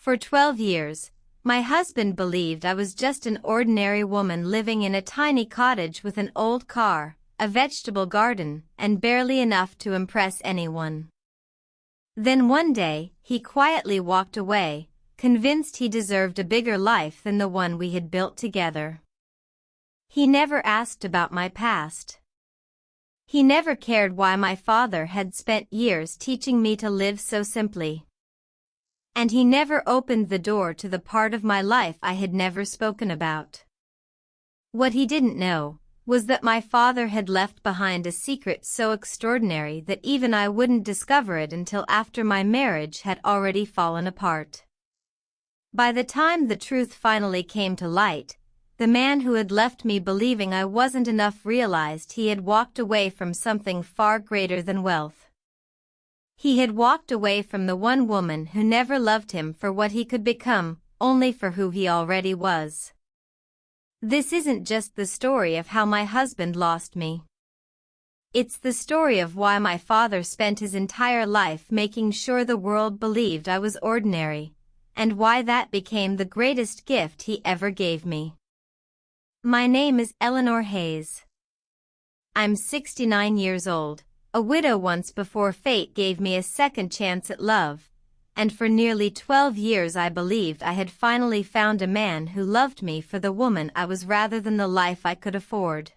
For 12 years, my husband believed I was just an ordinary woman living in a tiny cottage with an old car, a vegetable garden, and barely enough to impress anyone. Then one day, he quietly walked away, convinced he deserved a bigger life than the one we had built together. He never asked about my past. He never cared why my father had spent years teaching me to live so simply. And he never opened the door to the part of my life I had never spoken about. What he didn't know was that my father had left behind a secret so extraordinary that even I wouldn't discover it until after my marriage had already fallen apart. By the time the truth finally came to light, the man who had left me believing I wasn't enough realized he had walked away from something far greater than wealth. He had walked away from the one woman who never loved him for what he could become, only for who he already was. This isn't just the story of how my husband lost me. It's the story of why my father spent his entire life making sure the world believed I was ordinary, and why that became the greatest gift he ever gave me. My name is Eleanor Hayes. I'm 69 years old, a widow once before fate gave me a second chance at love, and for nearly 12 years I believed I had finally found a man who loved me for the woman I was rather than the life I could afford.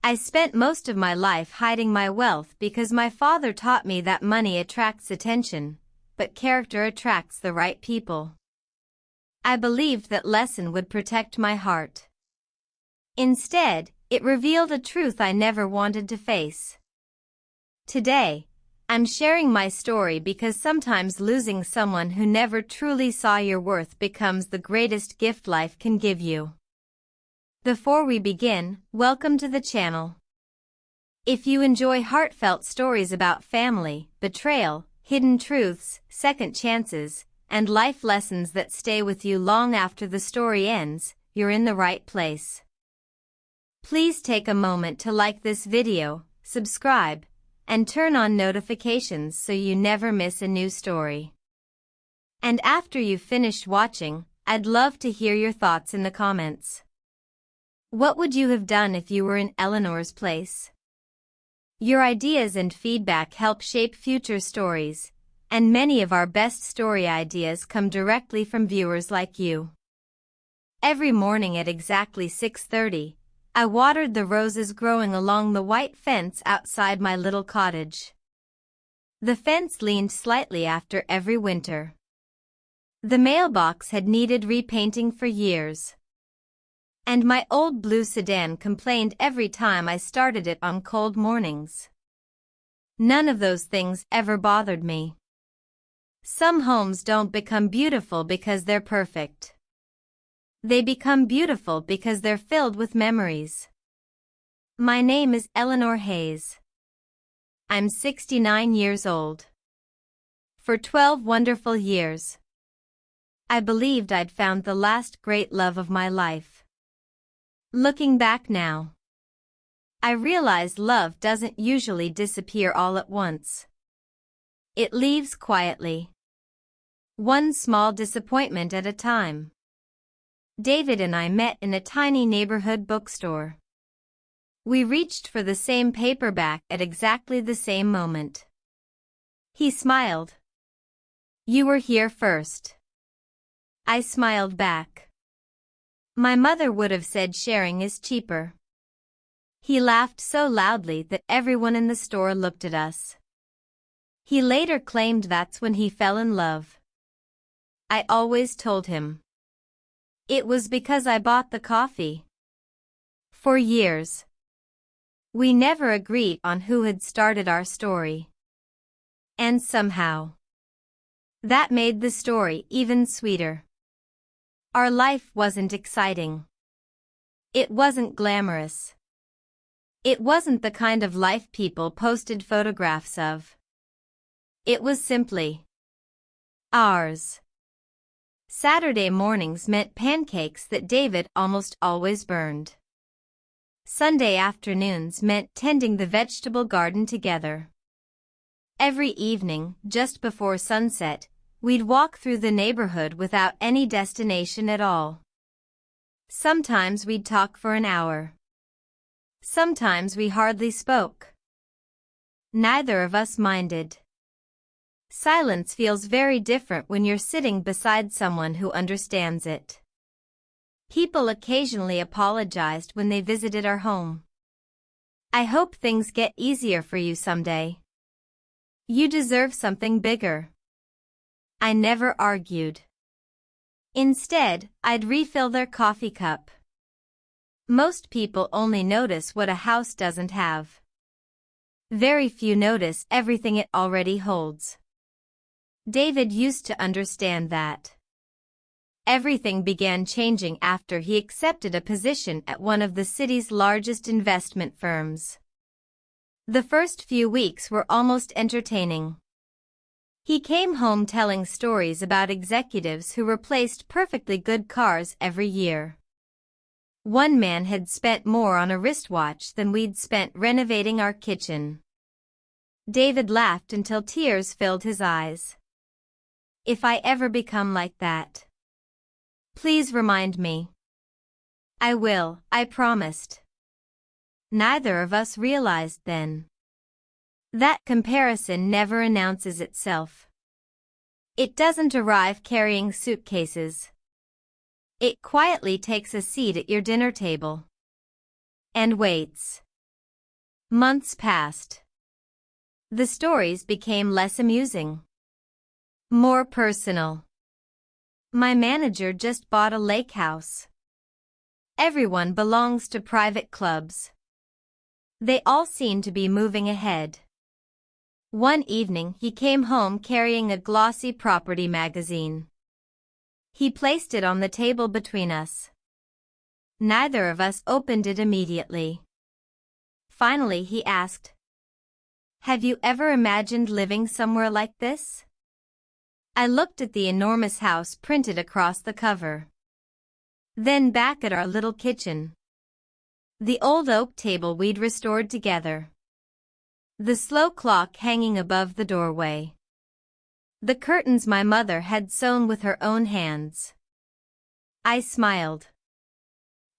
I spent most of my life hiding my wealth because my father taught me that money attracts attention, but character attracts the right people. I believed that lesson would protect my heart. Instead, it revealed a truth I never wanted to face. Today, I'm sharing my story because sometimes losing someone who never truly saw your worth becomes the greatest gift life can give you. Before we begin, welcome to the channel. If you enjoy heartfelt stories about family, betrayal, hidden truths, second chances, and life lessons that stay with you long after the story ends, you're in the right place. Please take a moment to like this video, subscribe, and turn on notifications so you never miss a new story. And after you've finished watching, I'd love to hear your thoughts in the comments. What would you have done if you were in Eleanor's place? Your ideas and feedback help shape future stories, and many of our best story ideas come directly from viewers like you. Every morning at exactly 6:30, I watered the roses growing along the white fence outside my little cottage. The fence leaned slightly after every winter. The mailbox had needed repainting for years. And my old blue sedan complained every time I started it on cold mornings. None of those things ever bothered me. Some homes don't become beautiful because they're perfect. They become beautiful because they're filled with memories. My name is Eleanor Hayes. I'm 69 years old. For 12 wonderful years, I believed I'd found the last great love of my life. Looking back now, I realize love doesn't usually disappear all at once. It leaves quietly. One small disappointment at a time. David and I met in a tiny neighborhood bookstore. We reached for the same paperback at exactly the same moment. He smiled. "You were here first." I smiled back. "My mother would have said sharing is cheaper." He laughed so loudly that everyone in the store looked at us. He later claimed that's when he fell in love. I always told him it was because I bought the coffee. For years, we never agreed on who had started our story. And somehow, that made the story even sweeter. Our life wasn't exciting. It wasn't glamorous. It wasn't the kind of life people posted photographs of. It was simply ours. Saturday mornings meant pancakes that David almost always burned. Sunday afternoons meant tending the vegetable garden together. Every evening, just before sunset, We'd walk through the neighborhood without any destination at all. Sometimes we'd talk for an hour. Sometimes we hardly spoke. Neither of us minded. Silence feels very different when you're sitting beside someone who understands it. People occasionally apologized when they visited our home. I hope things get easier for you someday. You deserve something bigger. I never argued. Instead, I'd refill their coffee cup. Most people only notice what a house doesn't have. Very few notice everything it already holds. David used to understand that. Everything began changing after he accepted a position at one of the city's largest investment firms. The first few weeks were almost entertaining. He came home telling stories about executives who replaced perfectly good cars every year. One man had spent more on a wristwatch than we'd spent renovating our kitchen. David laughed until tears filled his eyes. If I ever become like that, please remind me. I will, I promised. Neither of us realized then. That comparison never announces itself. It doesn't arrive carrying suitcases. It quietly takes a seat at your dinner table. And waits. Months passed. The stories became less amusing. More personal. My manager just bought a lake house. Everyone belongs to private clubs. They all seem to be moving ahead. One evening he came home carrying a glossy property magazine. He placed it on the table between us. Neither of us opened it immediately. Finally he asked, "Have you ever imagined living somewhere like this?" I looked at the enormous house printed across the cover. Then back at our little kitchen. The old oak table we'd restored together. The slow clock hanging above the doorway. The curtains my mother had sewn with her own hands. I smiled.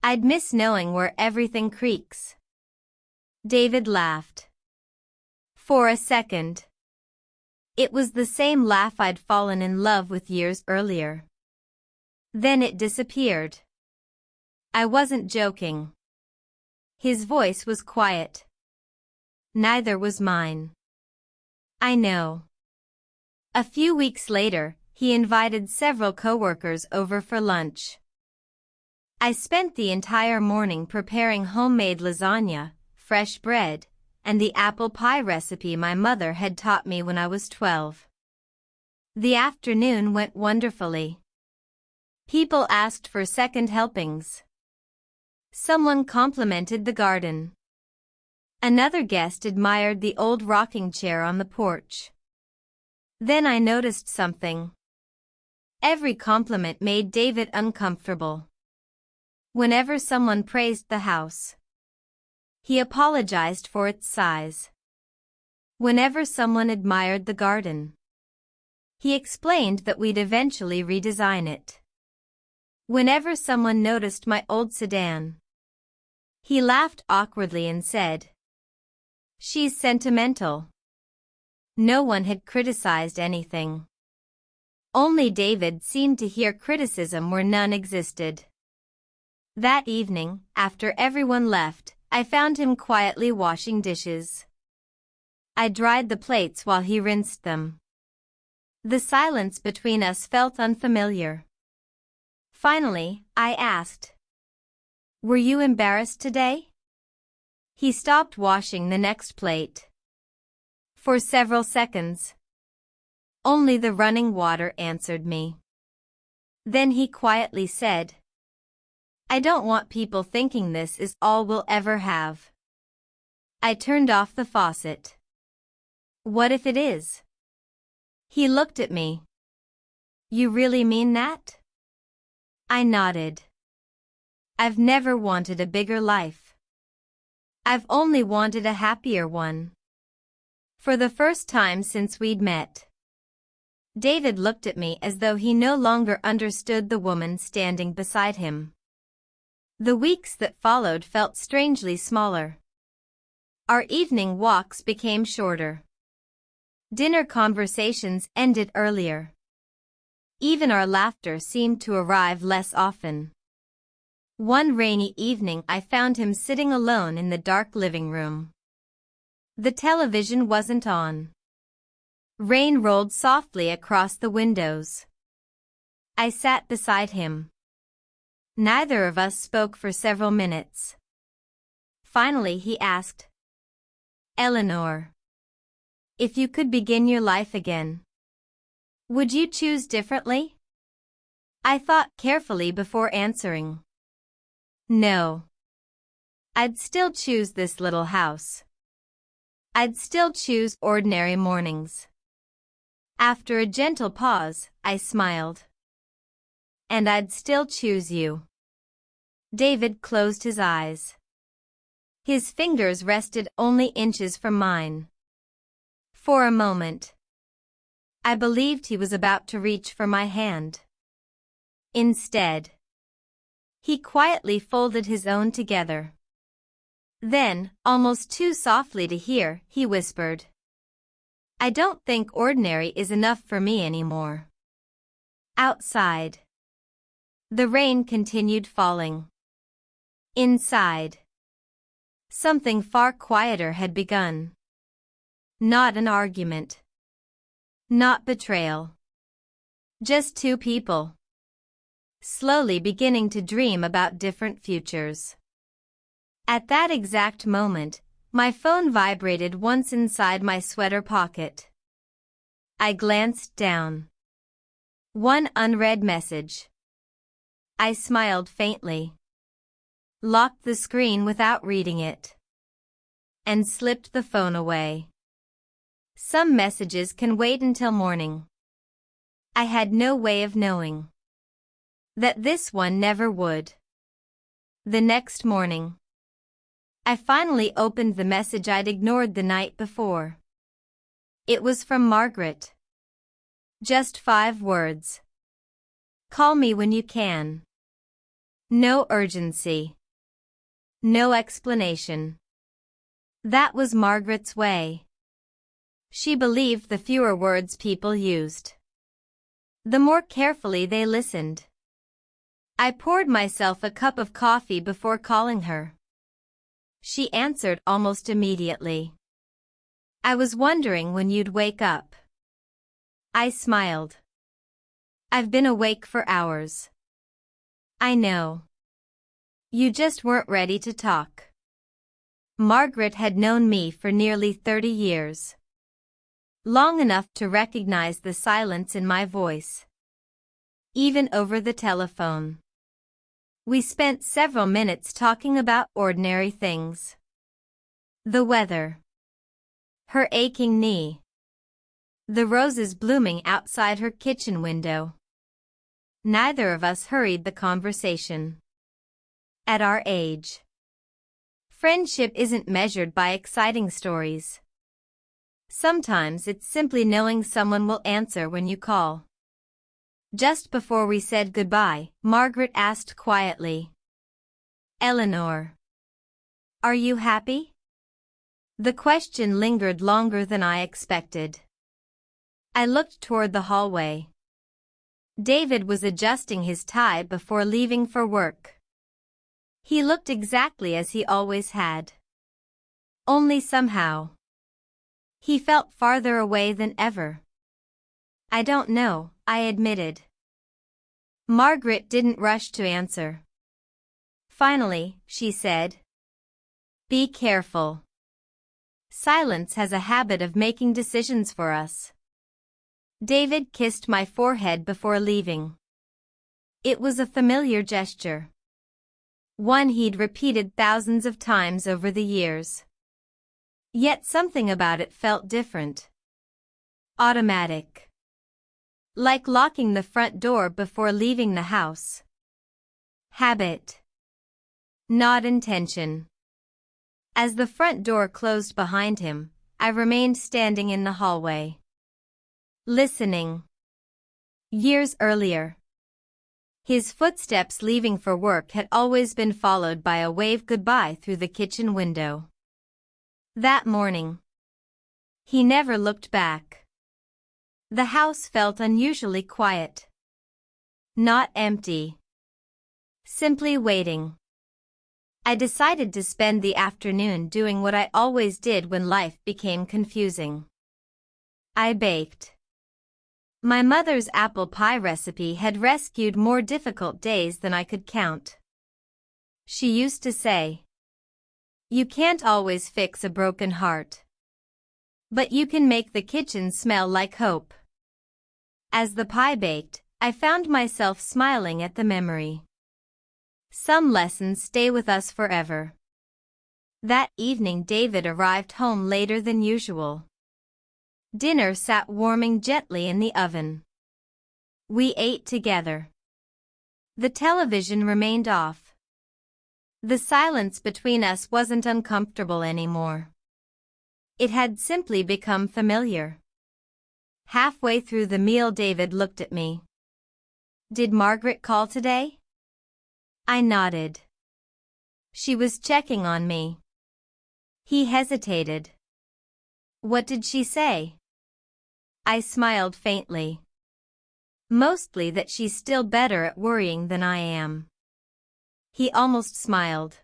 I'd miss knowing where everything creaks. David laughed. For a second. It was the same laugh I'd fallen in love with years earlier. Then it disappeared. I wasn't joking. His voice was quiet. Neither was mine. I know. A few weeks later, he invited several coworkers over for lunch. I spent the entire morning preparing homemade lasagna, fresh bread, and the apple pie recipe my mother had taught me when I was 12. The afternoon went wonderfully. People asked for second helpings. Someone complimented the garden. Another guest admired the old rocking chair on the porch. Then I noticed something. Every compliment made David uncomfortable. Whenever someone praised the house, he apologized for its size. Whenever someone admired the garden, he explained that we'd eventually redesign it. Whenever someone noticed my old sedan, he laughed awkwardly and said, "She's sentimental." No one had criticized anything. Only David seemed to hear criticism where none existed. That evening, after everyone left, I found him quietly washing dishes. I dried the plates while he rinsed them. The silence between us felt unfamiliar. Finally, I asked, "Were you embarrassed today?" He stopped washing the next plate. For several seconds, only the running water answered me. Then he quietly said, "I don't want people thinking this is all we'll ever have." I turned off the faucet. "What if it is?" He looked at me. "You really mean that?" I nodded. I've never wanted a bigger life. I've only wanted a happier one. For the first time since we'd met, David looked at me as though he no longer understood the woman standing beside him. The weeks that followed felt strangely smaller. Our evening walks became shorter. Dinner conversations ended earlier. Even our laughter seemed to arrive less often. One rainy evening I found him sitting alone in the dark living room. The television wasn't on. Rain rolled softly across the windows. I sat beside him. Neither of us spoke for several minutes. Finally he asked, "Eleanor, if you could begin your life again, would you choose differently?" I thought carefully before answering. No. I'd still choose this little house. I'd still choose ordinary mornings. After a gentle pause, I smiled. And I'd still choose you. David closed his eyes. His fingers rested only inches from mine. For a moment, I believed he was about to reach for my hand. Instead, he quietly folded his own together. Then, almost too softly to hear, he whispered, "I don't think ordinary is enough for me anymore." Outside, the rain continued falling. Inside, something far quieter had begun. Not an argument. Not betrayal. Just two people, slowly beginning to dream about different futures. At that exact moment, my phone vibrated once inside my sweater pocket. I glanced down. One unread message. I smiled faintly, locked the screen without reading it, and slipped the phone away. Some messages can wait until morning. I had no way of knowing that this one never would. The next morning, I finally opened the message I'd ignored the night before. It was from Margaret. Just 5 words. "Call me when you can." No urgency. No explanation. That was Margaret's way. She believed the fewer words people used, the more carefully they listened. I poured myself a cup of coffee before calling her. She answered almost immediately. "I was wondering when you'd wake up." I smiled. "I've been awake for hours." "I know. You just weren't ready to talk." Margaret had known me for nearly 30 years. Long enough to recognize the silence in my voice. Even over the telephone. We spent several minutes talking about ordinary things. The weather. Her aching knee. The roses blooming outside her kitchen window. Neither of us hurried the conversation. At our age, friendship isn't measured by exciting stories. Sometimes it's simply knowing someone will answer when you call. Just before we said goodbye, Margaret asked quietly, "Eleanor, are you happy?" The question lingered longer than I expected. I looked toward the hallway. David was adjusting his tie before leaving for work. He looked exactly as he always had. Only somehow, he felt farther away than ever. "I don't know," I admitted. Margaret didn't rush to answer. Finally, she said, "Be careful. Silence has a habit of making decisions for us." David kissed my forehead before leaving. It was a familiar gesture. One he'd repeated thousands of times over the years. Yet something about it felt different. Automatic. Like locking the front door before leaving the house. Habit. Not intention. As the front door closed behind him, I remained standing in the hallway. Listening. Years earlier, his footsteps leaving for work had always been followed by a wave goodbye through the kitchen window. That morning, he never looked back. The house felt unusually quiet. Not empty. Simply waiting. I decided to spend the afternoon doing what I always did when life became confusing. I baked. My mother's apple pie recipe had rescued more difficult days than I could count. She used to say, "You can't always fix a broken heart, but you can make the kitchen smell like hope." As the pie baked, I found myself smiling at the memory. Some lessons stay with us forever. That evening David arrived home later than usual. Dinner sat warming gently in the oven. We ate together. The television remained off. The silence between us wasn't uncomfortable anymore. It had simply become familiar. Halfway through the meal David looked at me. "Did Margaret call today?" I nodded. She was checking on me. He hesitated. "What did she say?" I smiled faintly. "Mostly that she's still better at worrying than I am." He almost smiled.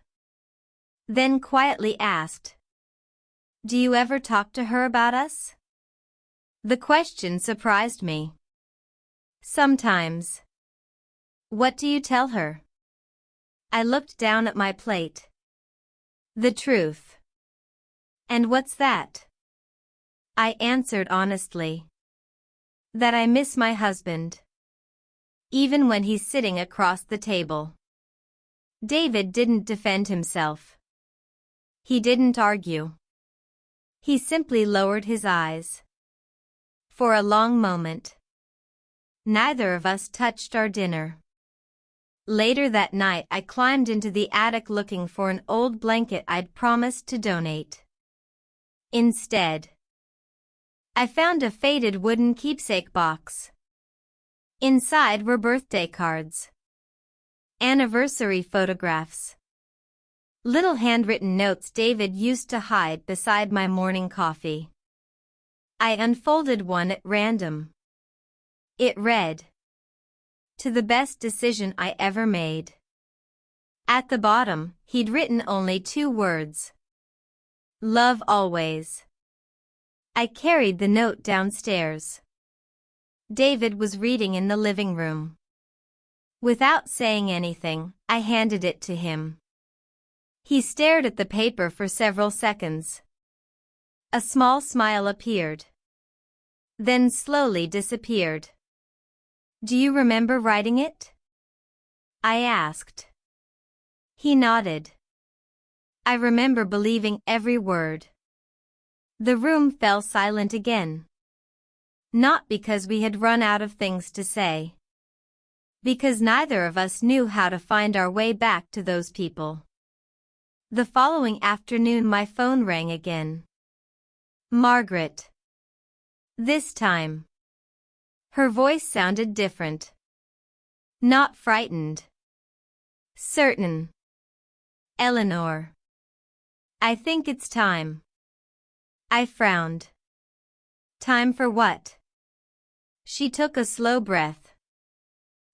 Then quietly asked, "Do you ever talk to her about us?" The question surprised me. "Sometimes." "What do you tell her?" I looked down at my plate. "The truth." "And what's that?" I answered honestly. "That I miss my husband. Even when he's sitting across the table." David didn't defend himself. He didn't argue. He simply lowered his eyes. For a long moment, neither of us touched our dinner. Later that night I climbed into the attic looking for an old blanket I'd promised to donate. Instead, I found a faded wooden keepsake box. Inside were birthday cards, anniversary photographs, little handwritten notes David used to hide beside my morning coffee. I unfolded one at random. It read, "To the best decision I ever made." At the bottom, he'd written only 2 words. "Love always." I carried the note downstairs. David was reading in the living room. Without saying anything, I handed it to him. He stared at the paper for several seconds. A small smile appeared. Then slowly disappeared. "Do you remember writing it?" I asked. He nodded. I remember believing every word. The room fell silent again. Not because we had run out of things to say. Because neither of us knew how to find our way back to those people. The following afternoon my phone rang again. Margaret. This time. Her voice sounded different. Not frightened. Certain. "Eleanor. I think it's time." I frowned. "Time for what?" She took a slow breath.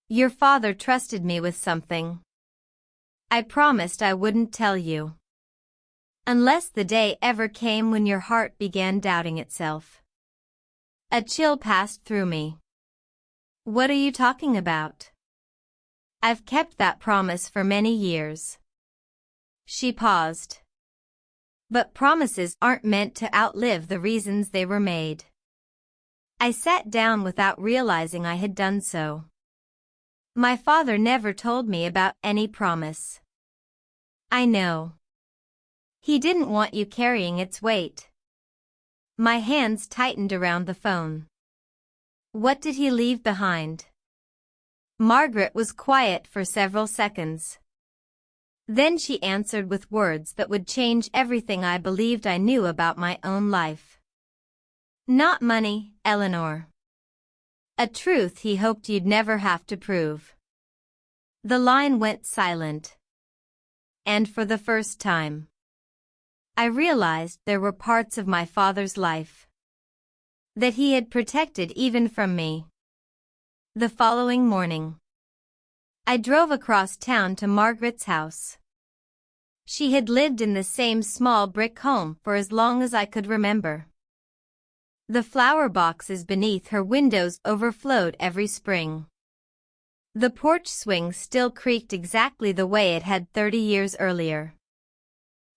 "Your father trusted me with something. I promised I wouldn't tell you. Unless the day ever came when your heart began doubting itself." A chill passed through me. "What are you talking about?" "I've kept that promise for many years." She paused. "But promises aren't meant to outlive the reasons they were made." I sat down without realizing I had done so. My father never told me about any promise. I know. He didn't want you carrying its weight. My hands tightened around the phone. "What did he leave behind?" Margaret was quiet for several seconds. Then she answered with words that would change everything I believed I knew about my own life. "Not money, Eleanor. A truth he hoped you'd never have to prove. The line went silent. And for the first time, I realized there were parts of my father's life that he had protected even from me. The following morning, I drove across town to Margaret's house. She had lived in the same small brick home for as long as I could remember. The flower boxes beneath her windows overflowed every spring. The porch swing still creaked exactly the way it had 30 years earlier.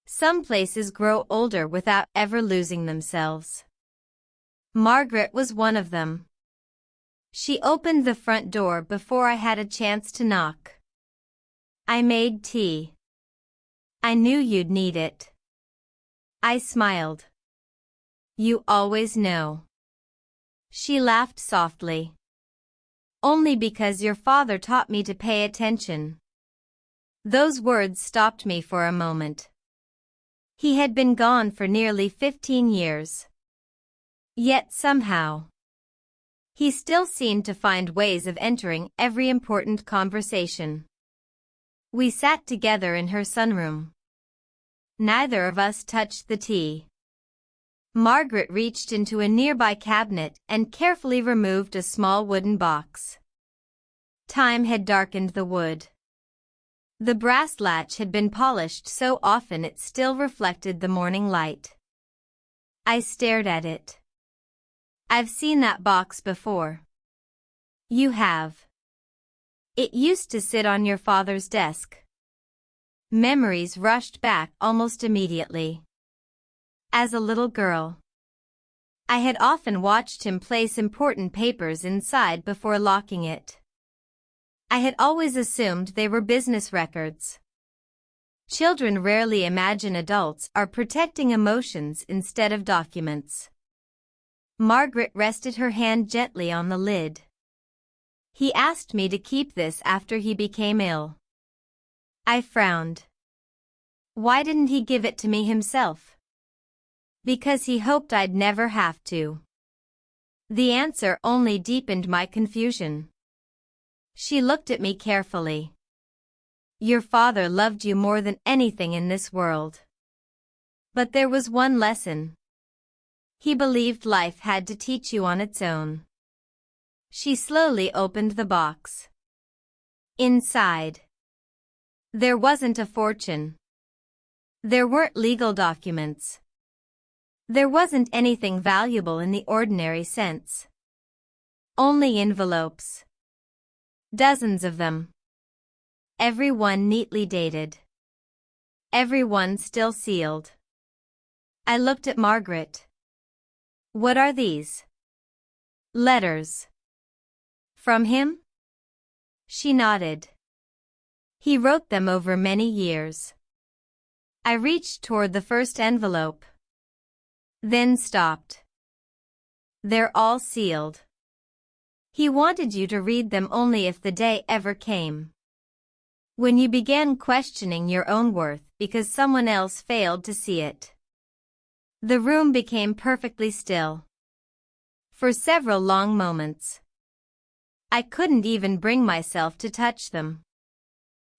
Some places grow older without ever losing themselves. Margaret was one of them. She opened the front door before I had a chance to knock. I made tea. I knew you'd need it. I smiled. You always know. She laughed softly. Only because your father taught me to pay attention. Those words stopped me for a moment. He had been gone for nearly 15 years. Yet somehow, he still seemed to find ways of entering every important conversation. We sat together in her sunroom. Neither of us touched the tea. Margaret reached into a nearby cabinet and carefully removed a small wooden box. Time had darkened the wood. The brass latch had been polished so often it still reflected the morning light. I stared at it. I've seen that box before. You have. It used to sit on your father's desk. Memories rushed back almost immediately. As a little girl, I had often watched him place important papers inside before locking it. I had always assumed they were business records. Children rarely imagine adults are protecting emotions instead of documents. Margaret rested her hand gently on the lid. He asked me to keep this after he became ill. I frowned. Why didn't he give it to me himself? Because he hoped I'd never have to. The answer only deepened my confusion. She looked at me carefully. Your father loved you more than anything in this world. But there was one lesson. He believed life had to teach you on its own. She slowly opened the box. Inside, there wasn't a fortune. There weren't legal documents. There wasn't anything valuable in the ordinary sense. Only envelopes. Dozens of them. Every one neatly dated. Every one still sealed. I looked at Margaret. What are these? Letters. From him? She nodded. He wrote them over many years. I reached toward the first envelope. Then stopped. They're all sealed. He wanted you to read them only if the day ever came. When you began questioning your own worth because someone else failed to see it. The room became perfectly still. For several long moments. I couldn't even bring myself to touch them.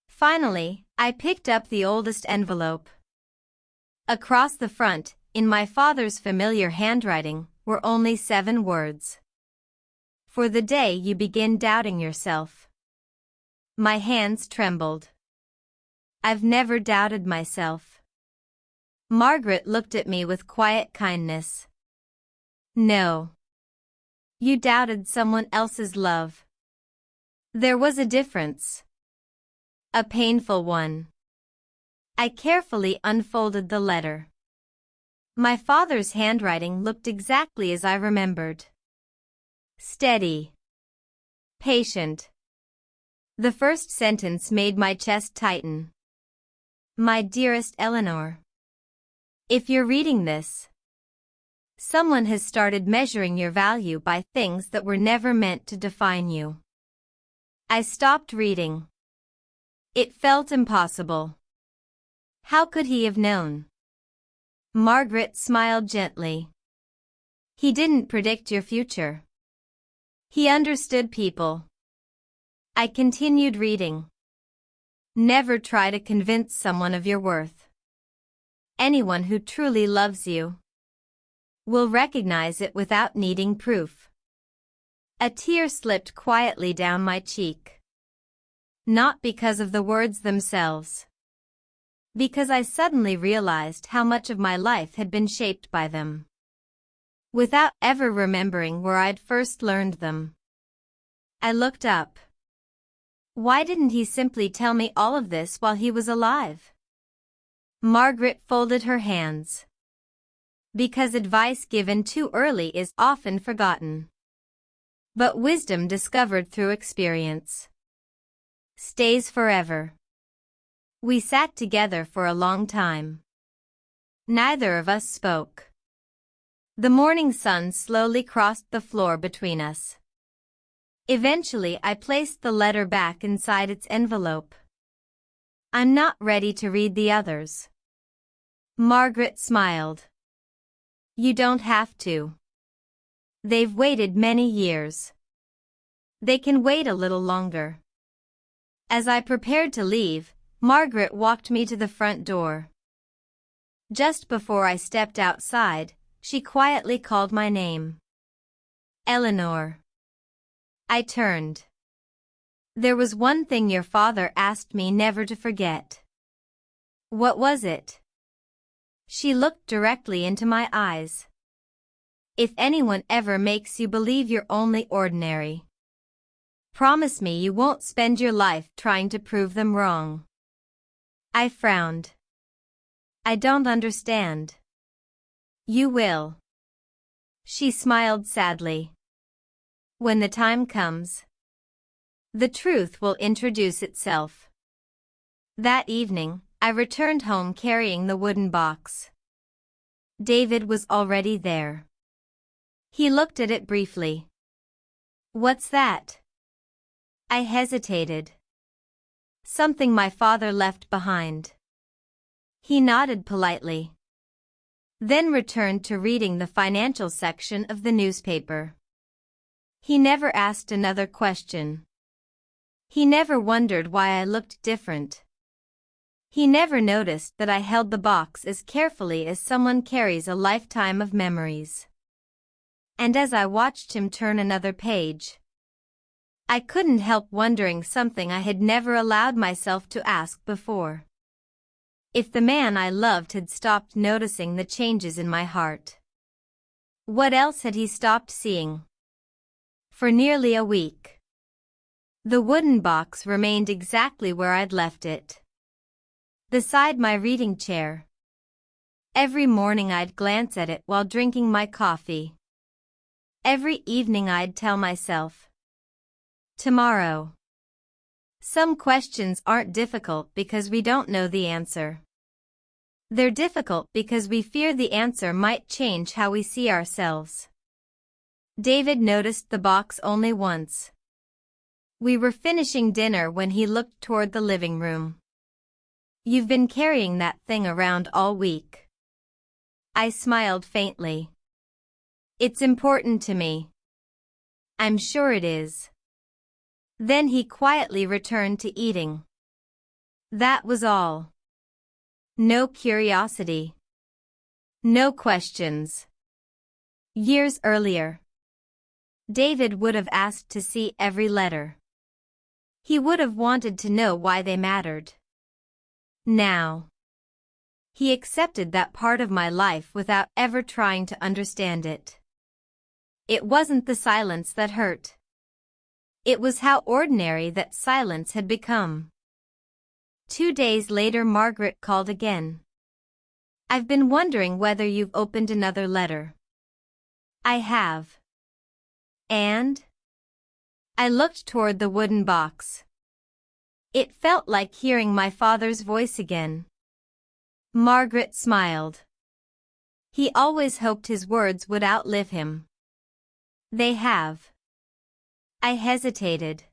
Finally, I picked up the oldest envelope. Across the front, in my father's familiar handwriting, were only 7 words. For the day you begin doubting yourself. My hands trembled. I've never doubted myself. Margaret looked at me with quiet kindness. No. You doubted someone else's love. There was a difference. A painful one. I carefully unfolded the letter. My father's handwriting looked exactly as I remembered. Steady. Patient. The first sentence made my chest tighten. My dearest Eleanor. If you're reading this, someone has started measuring your value by things that were never meant to define you. I stopped reading. It felt impossible. How could he have known? Margaret smiled gently. He didn't predict your future. He understood people. I continued reading. Never try to convince someone of your worth. Anyone who truly loves you will recognize it without needing proof. A tear slipped quietly down my cheek. Not because of the words themselves. Because I suddenly realized how much of my life had been shaped by them. Without ever remembering where I'd first learned them. I looked up. Why didn't he simply tell me all of this while he was alive? Margaret folded her hands. Because advice given too early is often forgotten. But wisdom discovered through experience stays forever. We sat together for a long time. Neither of us spoke. The morning sun slowly crossed the floor between us. Eventually I placed the letter back inside its envelope. I'm not ready to read the others. Margaret smiled. You don't have to. They've waited many years. They can wait a little longer. As I prepared to leave, Margaret walked me to the front door. Just before I stepped outside, she quietly called my name. Eleanor. I turned. There was one thing your father asked me never to forget. What was it? She looked directly into my eyes. If anyone ever makes you believe you're only ordinary, promise me you won't spend your life trying to prove them wrong. I frowned. I don't understand. You will. She smiled sadly. When the time comes, the truth will introduce itself. That evening, I returned home carrying the wooden box. David was already there. He looked at it briefly. What's that? I hesitated. Something my father left behind. He nodded politely. Then returned to reading the financial section of the newspaper. He never asked another question. He never wondered why I looked different. He never noticed that I held the box as carefully as someone carries a lifetime of memories. And as I watched him turn another page, I couldn't help wondering something I had never allowed myself to ask before. If the man I loved had stopped noticing the changes in my heart, what else had he stopped seeing? For nearly a week, the wooden box remained exactly where I'd left it. Beside my reading chair. Every morning I'd glance at it while drinking my coffee. Every evening I'd tell myself, tomorrow. Some questions aren't difficult because we don't know the answer. They're difficult because we fear the answer might change how we see ourselves. David noticed the box only once. We were finishing dinner when he looked toward the living room. You've been carrying that thing around all week. I smiled faintly. It's important to me. I'm sure it is. Then he quietly returned to eating. That was all. No curiosity. No questions. Years earlier, David would have asked to see every letter. He would have wanted to know why they mattered. Now, he accepted that part of my life without ever trying to understand it. It wasn't the silence that hurt. It was how ordinary that silence had become. 2 days later, Margaret called again. I've been wondering whether you've opened another letter. I have. And? I looked toward the wooden box. It felt like hearing my father's voice again. Margaret smiled. He always hoped his words would outlive him. They have. I hesitated.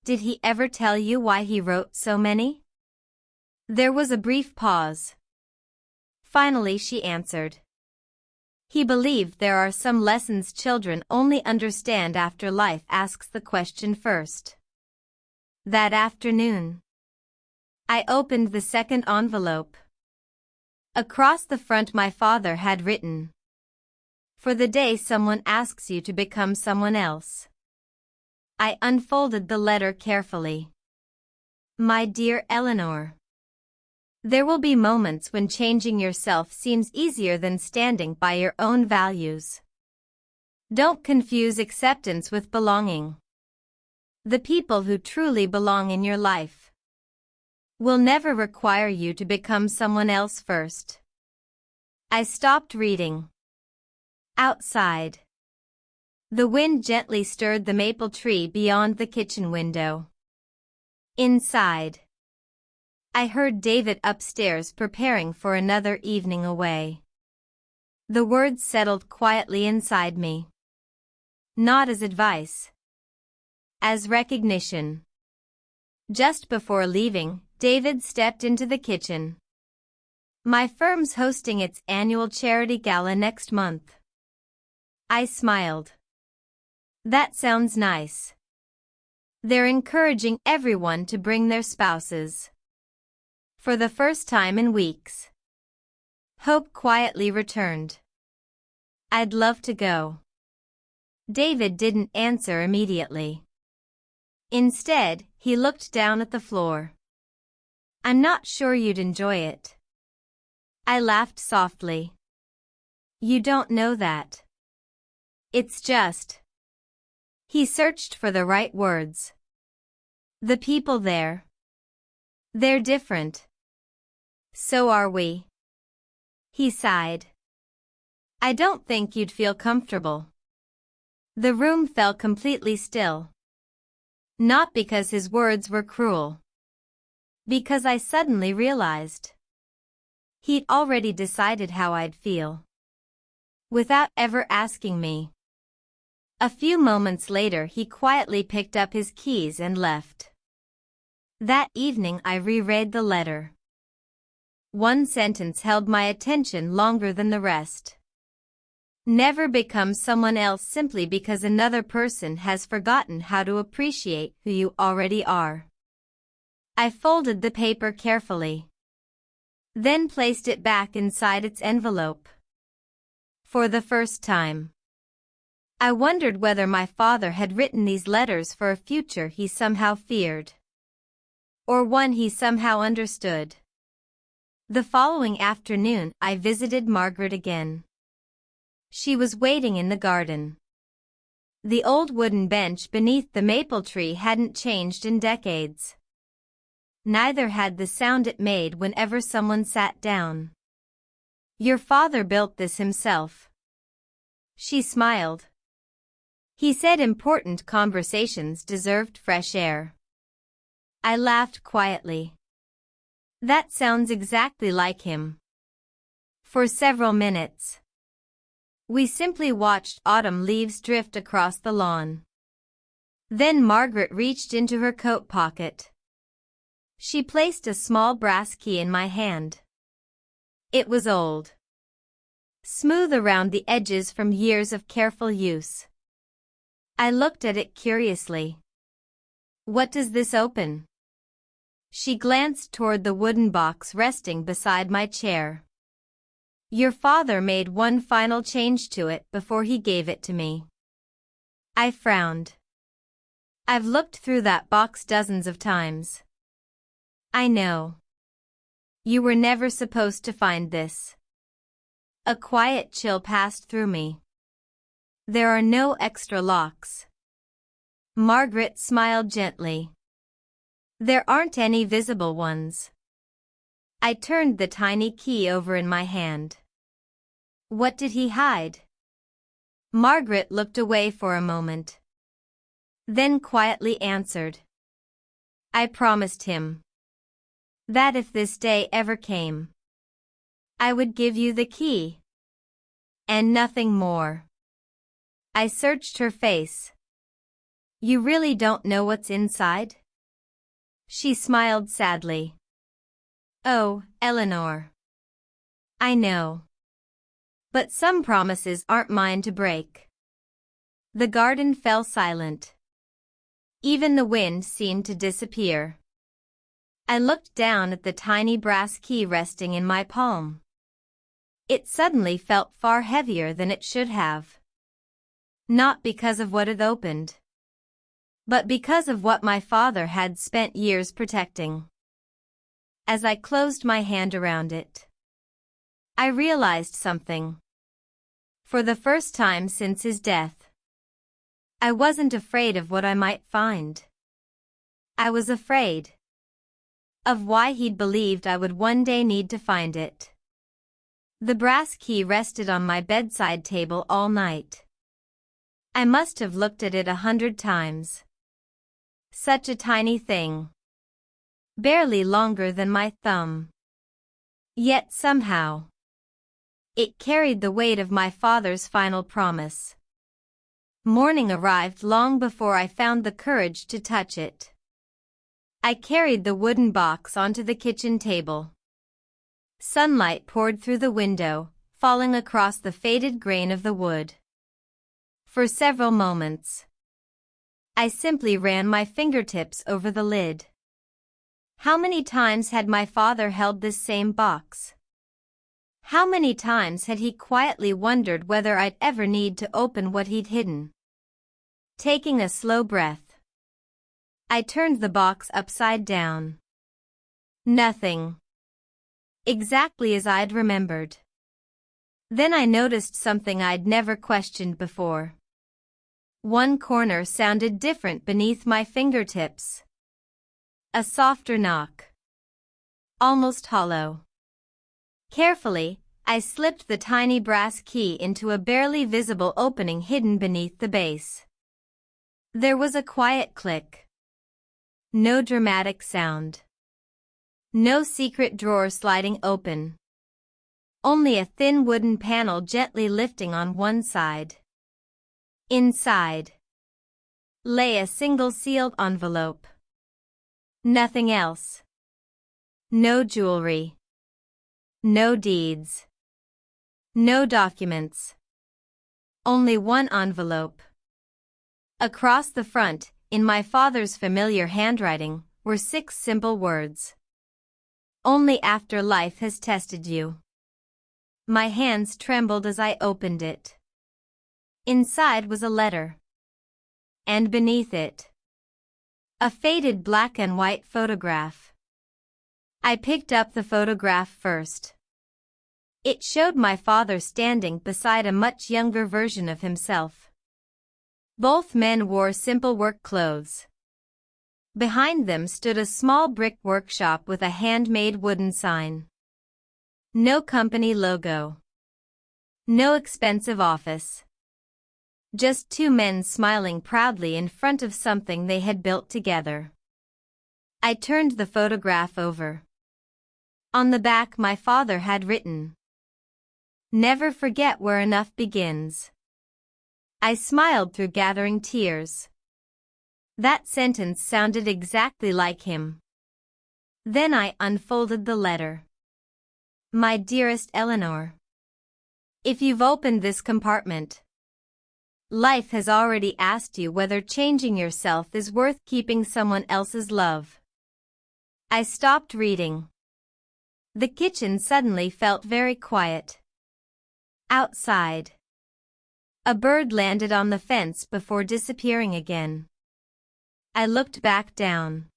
Did he ever tell you why he wrote so many? There was a brief pause. Finally she answered. He believed there are some lessons children only understand after life asks the question first. That afternoon, I opened the second envelope. Across the front my father had written, "For the day someone asks you to become someone else." I unfolded the letter carefully. My dear Eleanor, there will be moments when changing yourself seems easier than standing by your own values. Don't confuse acceptance with belonging. The people who truly belong in your life will never require you to become someone else first. I stopped reading. Outside, the wind gently stirred the maple tree beyond the kitchen window. Inside, I heard David upstairs preparing for another evening away. The words settled quietly inside me. Not as advice, as recognition. Just before leaving, David stepped into the kitchen. "My firm's hosting its annual charity gala next month." I smiled. "That sounds nice. They're encouraging everyone to bring their spouses." For the first time in weeks, hope quietly returned. "I'd love to go." David didn't answer immediately. Instead, he looked down at the floor. "I'm not sure you'd enjoy it." I laughed softly. "You don't know that. It's just..." He searched for the right words. "The people there. They're different. So are we." He sighed. "I don't think you'd feel comfortable." The room fell completely still. Not because his words were cruel. Because I suddenly realized he'd already decided how I'd feel, without ever asking me. A few moments later he quietly picked up his keys and left. That evening I reread the letter. One sentence held my attention longer than the rest. Never become someone else simply because another person has forgotten how to appreciate who you already are. I folded the paper carefully, then placed it back inside its envelope. For the first time, I wondered whether my father had written these letters for a future he somehow feared, or one he somehow understood. The following afternoon I visited Margaret again. She was waiting in the garden. The old wooden bench beneath the maple tree hadn't changed in decades. Neither had the sound it made whenever someone sat down. "Your father built this himself." She smiled. "He said important conversations deserved fresh air." I laughed quietly. That sounds exactly like him. For several minutes, we simply watched autumn leaves drift across the lawn. Then Margaret reached into her coat pocket. She placed a small brass key in my hand. It was old, smooth around the edges from years of careful use. I looked at it curiously. "What does this open?" She glanced toward the wooden box resting beside my chair. "Your father made one final change to it before he gave it to me." I frowned. "I've looked through that box dozens of times." "I know. You were never supposed to find this." A quiet chill passed through me. "There are no extra locks." Margaret smiled gently. "There aren't any visible ones." I turned the tiny key over in my hand. "What did he hide?" Margaret looked away for a moment, then quietly answered. "I promised him that if this day ever came, I would give you the key. And nothing more." I searched her face. "You really don't know what's inside?" She smiled sadly. "Oh, Eleanor. I know. But some promises aren't mine to break. The garden fell silent. Even the wind seemed to disappear. I looked down at the tiny brass key resting in my palm. It suddenly felt far heavier than it should have. Not because of what it opened, but because of what my father had spent years protecting. As I closed my hand around it, I realized something. For the first time since his death, I wasn't afraid of what I might find. I was afraid of why he'd believed I would one day need to find it. The brass key rested on my bedside table all night. I must have looked at it 100 times. Such a tiny thing. Barely longer than my thumb. Yet somehow, it carried the weight of my father's final promise. Morning arrived long before I found the courage to touch it. I carried the wooden box onto the kitchen table. Sunlight poured through the window, falling across the faded grain of the wood. For several moments, I simply ran my fingertips over the lid. How many times had my father held this same box? How many times had he quietly wondered whether I'd ever need to open what he'd hidden? Taking a slow breath, I turned the box upside down. Nothing. Exactly as I'd remembered. Then I noticed something I'd never questioned before. One corner sounded different beneath my fingertips. A softer knock. Almost hollow. Carefully, I slipped the tiny brass key into a barely visible opening hidden beneath the base. There was a quiet click. No dramatic sound. No secret drawer sliding open. Only a thin wooden panel gently lifting on one side. Inside lay a single sealed envelope. Nothing else. No jewelry. No deeds. No documents. Only one envelope. Across the front, in my father's familiar handwriting, were 6 simple words. Only after life has tested you. My hands trembled as I opened it. Inside was a letter. And beneath it, a faded black and white photograph. I picked up the photograph first. It showed my father standing beside a much younger version of himself. Both men wore simple work clothes. Behind them stood a small brick workshop with a handmade wooden sign. No company logo. No expensive office. Just 2 men smiling proudly in front of something they had built together. I turned the photograph over. On the back my father had written, "Never forget where enough begins." I smiled through gathering tears. That sentence sounded exactly like him. Then I unfolded the letter. My dearest Eleanor, if you've opened this compartment, life has already asked you whether changing yourself is worth keeping someone else's love. I stopped reading. The kitchen suddenly felt very quiet. Outside, a bird landed on the fence before disappearing again. I looked back down.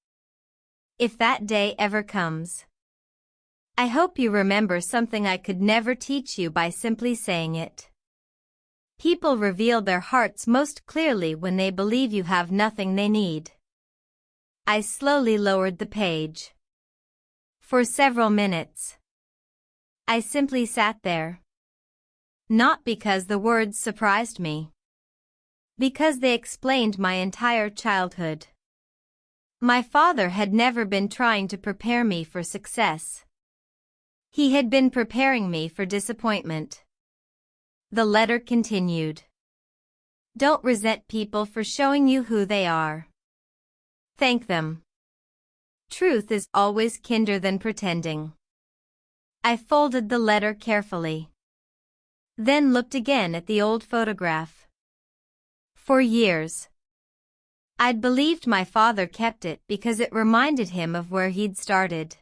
If that day ever comes, I hope you remember something I could never teach you by simply saying it. People reveal their hearts most clearly when they believe you have nothing they need. I slowly lowered the page. For several minutes, I simply sat there. Not because the words surprised me, because they explained my entire childhood. My father had never been trying to prepare me for success. He had been preparing me for disappointment. The letter continued. Don't resent people for showing you who they are. Thank them. Truth is always kinder than pretending. I folded the letter carefully. then looked again at the old photograph. For years, I'd believed my father kept it because it reminded him of where he'd started.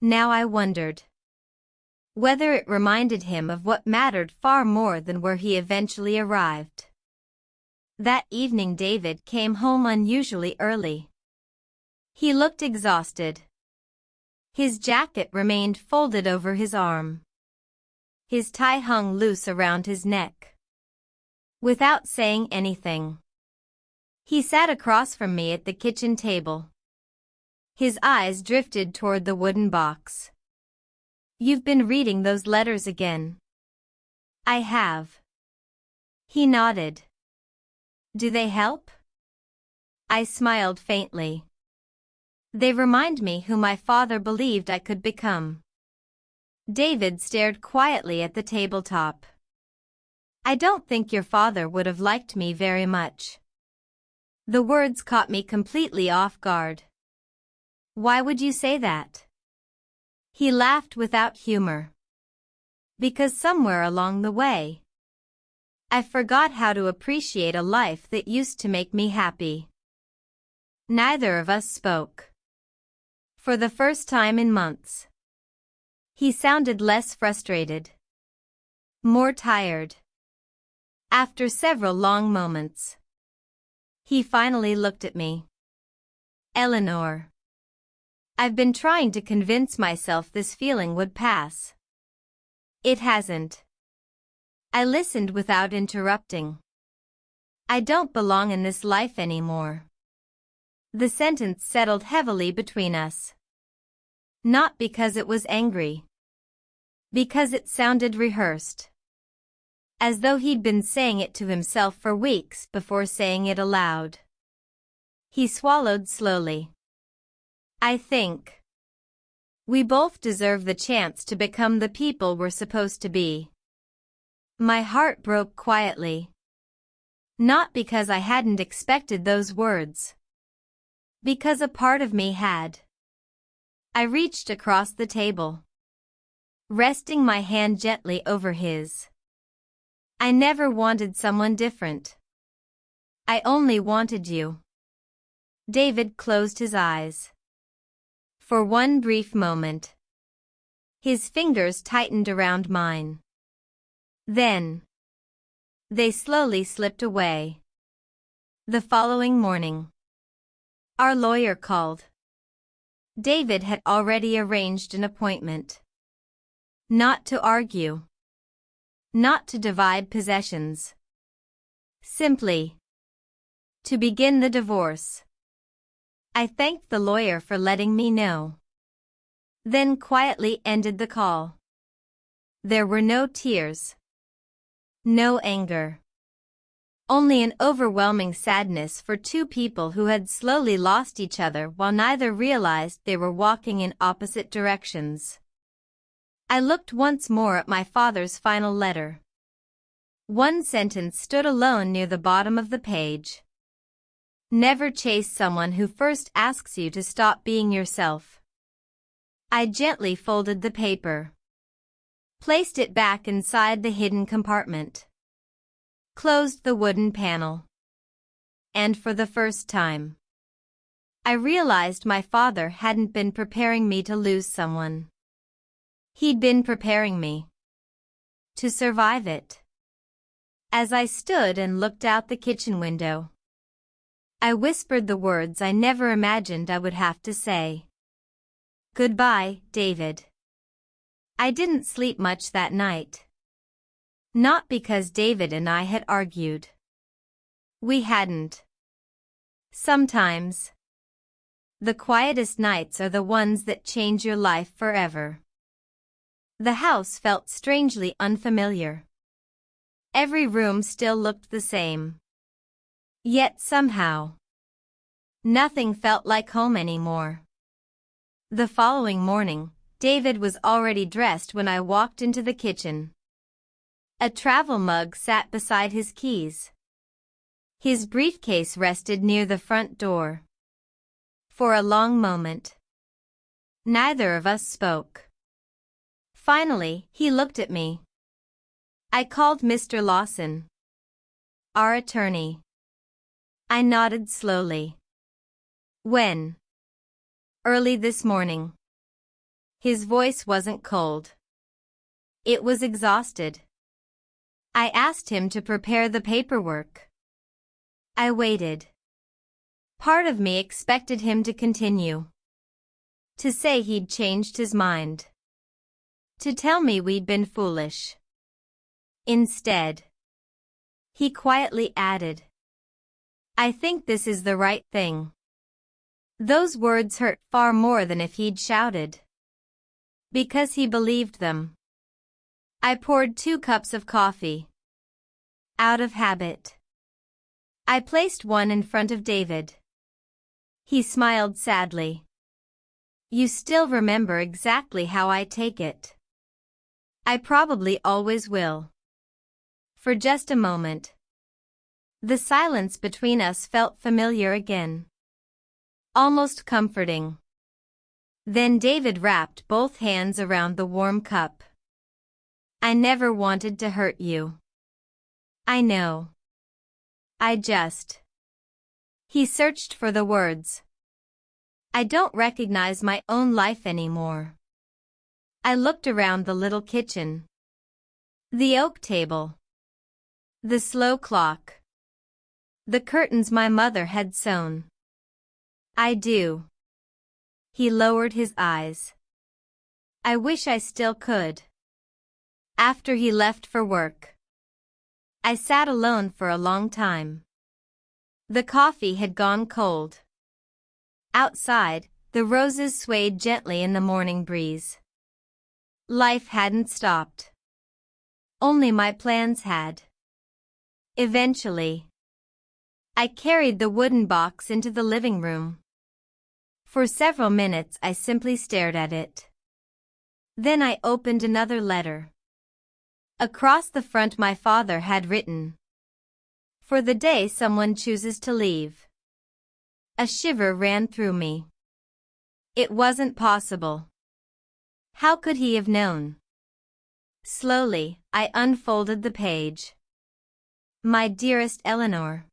Now I wondered whether it reminded him of what mattered far more than where he eventually arrived. That evening David came home unusually early. He looked exhausted. His jacket remained folded over his arm. His tie hung loose around his neck. Without saying anything, he sat across from me at the kitchen table. His eyes drifted toward the wooden box. "You've been reading those letters again?" "I have." He nodded. "Do they help?" I smiled faintly. "They remind me who my father believed I could become." David stared quietly at the tabletop. "I don't think your father would have liked me very much." The words caught me completely off guard. "Why would you say that?" He laughed without humor. "Because somewhere along the way, I forgot how to appreciate a life that used to make me happy." Neither of us spoke. For the first time in months, he sounded less frustrated, more tired. After several long moments, he finally looked at me. "Eleanor, I've been trying to convince myself this feeling would pass. It hasn't." I listened without interrupting. "I don't belong in this life anymore." The sentence settled heavily between us. Not because it was angry. Because it sounded rehearsed. As though he'd been saying it to himself for weeks before saying it aloud. He swallowed slowly. "I think we both deserve the chance to become the people we're supposed to be." My heart broke quietly. Not because I hadn't expected those words. Because a part of me had. I reached across the table, resting my hand gently over his. "I never wanted someone different. I only wanted you." David closed his eyes. For one brief moment, his fingers tightened around mine. Then, they slowly slipped away. The following morning, our lawyer called. David had already arranged an appointment. Not to argue. Not to divide possessions. Simply to begin the divorce. I thanked the lawyer for letting me know. Then quietly ended the call. There were no tears. No anger. Only an overwhelming sadness for two people who had slowly lost each other while neither realized they were walking in opposite directions. I looked once more at my father's final letter. One sentence stood alone near the bottom of the page. "Never chase someone who first asks you to stop being yourself." I gently folded the paper. Placed it back inside the hidden compartment. Closed the wooden panel. And for the first time, I realized my father hadn't been preparing me to lose someone. He'd been preparing me to survive it. As I stood and looked out the kitchen window, I whispered the words I never imagined I would have to say. "Goodbye, David." I didn't sleep much that night. Not because David and I had argued. We hadn't. Sometimes, the quietest nights are the ones that change your life forever. The house felt strangely unfamiliar. Every room still looked the same. Yet somehow, nothing felt like home anymore. The following morning, David was already dressed when I walked into the kitchen. A travel mug sat beside his keys. His briefcase rested near the front door. For a long moment, neither of us spoke. Finally, he looked at me. I called Mr. Lawson, our attorney. I nodded slowly. When? Early this morning. His voice wasn't cold. It was exhausted. I asked him to prepare the paperwork. I waited. Part of me expected him to continue. To say he'd changed his mind. To tell me we'd been foolish. Instead, he quietly added, I think this is the right thing. Those words hurt far more than if he'd shouted. Because he believed them. I poured 2 cups of coffee. Out of habit. I placed one in front of David. He smiled sadly. You still remember exactly how I take it. I probably always will. For just a moment. The silence between us felt familiar again. Almost comforting. Then David wrapped both hands around the warm cup. I never wanted to hurt you. I know. I just. He searched for the words. I don't recognize my own life anymore. I looked around the little kitchen. The oak table. The slow clock. The curtains my mother had sewn. I do. He lowered his eyes. I wish I still could. After he left for work, I sat alone for a long time. The coffee had gone cold. Outside, the roses swayed gently in the morning breeze. Life hadn't stopped. Only my plans had. Eventually, I carried the wooden box into the living room. For several minutes I simply stared at it. Then I opened another letter. Across the front my father had written, For the day someone chooses to leave. A shiver ran through me. It wasn't possible. How could he have known? Slowly, I unfolded the page. My dearest Eleanor.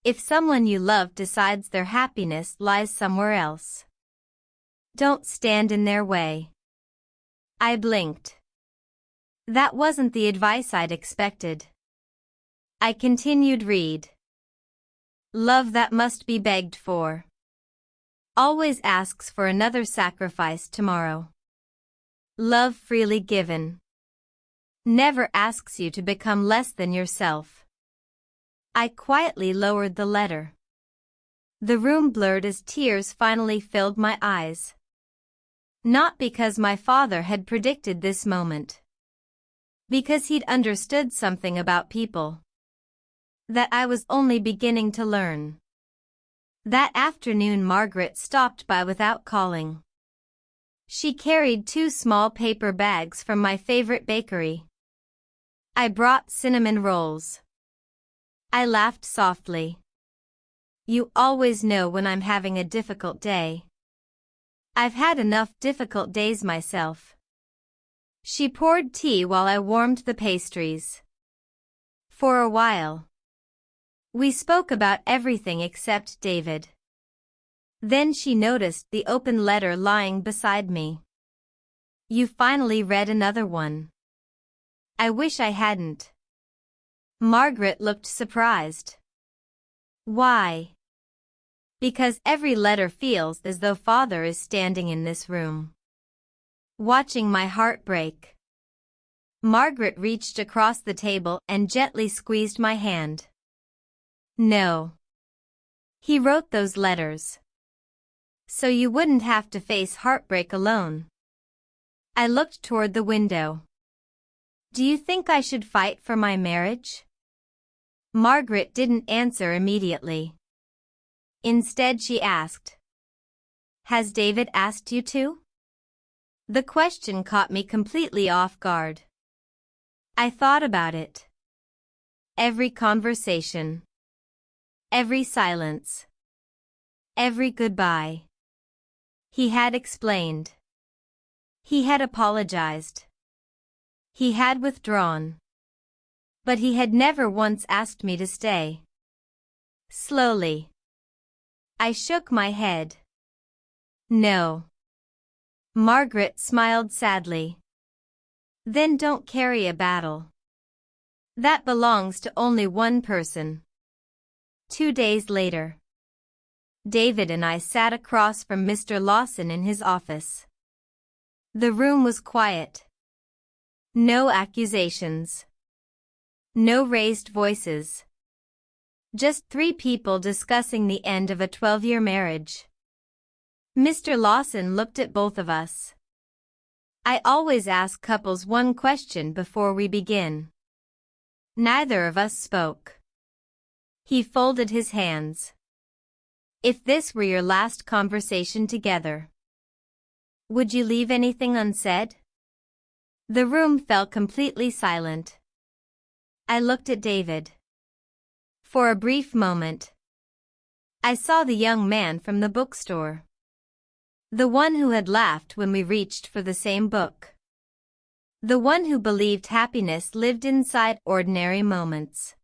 If someone you love decides their happiness lies somewhere else, don't stand in their way. I blinked. That wasn't the advice I'd expected. I continued read. Love that must be begged for. Always asks for another sacrifice tomorrow. Love freely given. Never asks you to become less than yourself. I quietly lowered the letter. The room blurred as tears finally filled my eyes. Not because my father had predicted this moment. Because he'd understood something about people that I was only beginning to learn. That afternoon Margaret stopped by without calling. She carried 2 small paper bags from my favorite bakery. I brought cinnamon rolls. I laughed softly. You always know when I'm having a difficult day. I've had enough difficult days myself. She poured tea while I warmed the pastries. For a while, we spoke about everything except David. Then she noticed the open letter lying beside me. You finally read another one. I wish I hadn't. Margaret looked surprised. Why? Because every letter feels as though Father is standing in this room, watching my heart break. Margaret reached across the table and gently squeezed my hand. No. He wrote those letters so you wouldn't have to face heartbreak alone. I looked toward the window. Do you think I should fight for my marriage? Margaret didn't answer immediately. Instead she asked, Has David asked you to? The question caught me completely off guard. I thought about it. Every conversation. Every silence. Every goodbye. He had explained. He had apologized. He had withdrawn. But he had never once asked me to stay. Slowly, I shook my head. No. Margaret smiled sadly. Then don't carry a battle. That belongs to only one person. 2 days later, David and I sat across from Mr. Lawson in his office. The room was quiet. No accusations. No raised voices. Just 3 people discussing the end of a 12-year marriage. Mr. Lawson looked at both of us. I always ask couples one question before we begin. Neither of us spoke. He folded his hands. If this were your last conversation together, would you leave anything unsaid? The room fell completely silent. I looked at David. For a brief moment, I saw the young man from the bookstore. The one who had laughed when we reached for the same book. The one who believed happiness lived inside ordinary moments.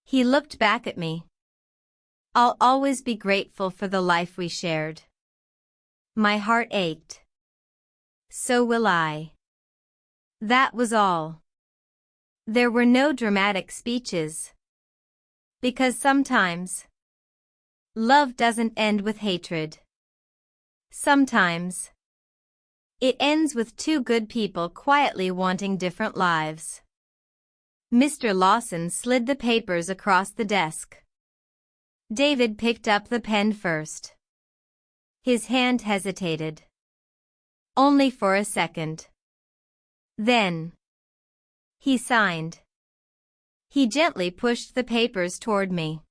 He looked back at me. I'll always be grateful for the life we shared. My heart ached. So will I. That was all. There were no dramatic speeches. Because sometimes, love doesn't end with hatred. Sometimes, it ends with 2 good people quietly wanting different lives. Mr. Lawson slid the papers across the desk. David picked up the pen first. His hand hesitated. Only for a second. Then, he signed. He gently pushed the papers toward me.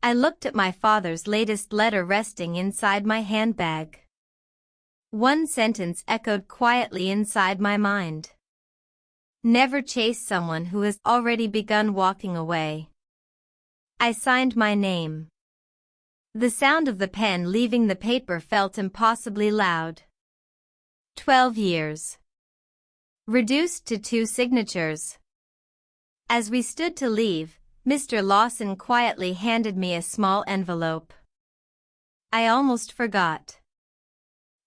I looked at my father's latest letter resting inside my handbag. One sentence echoed quietly inside my mind. Never chase someone who has already begun walking away. I signed my name. The sound of the pen leaving the paper felt impossibly loud. 12 years. Reduced to 2 signatures. As we stood to leave, Mr. Lawson quietly handed me a small envelope. I almost forgot.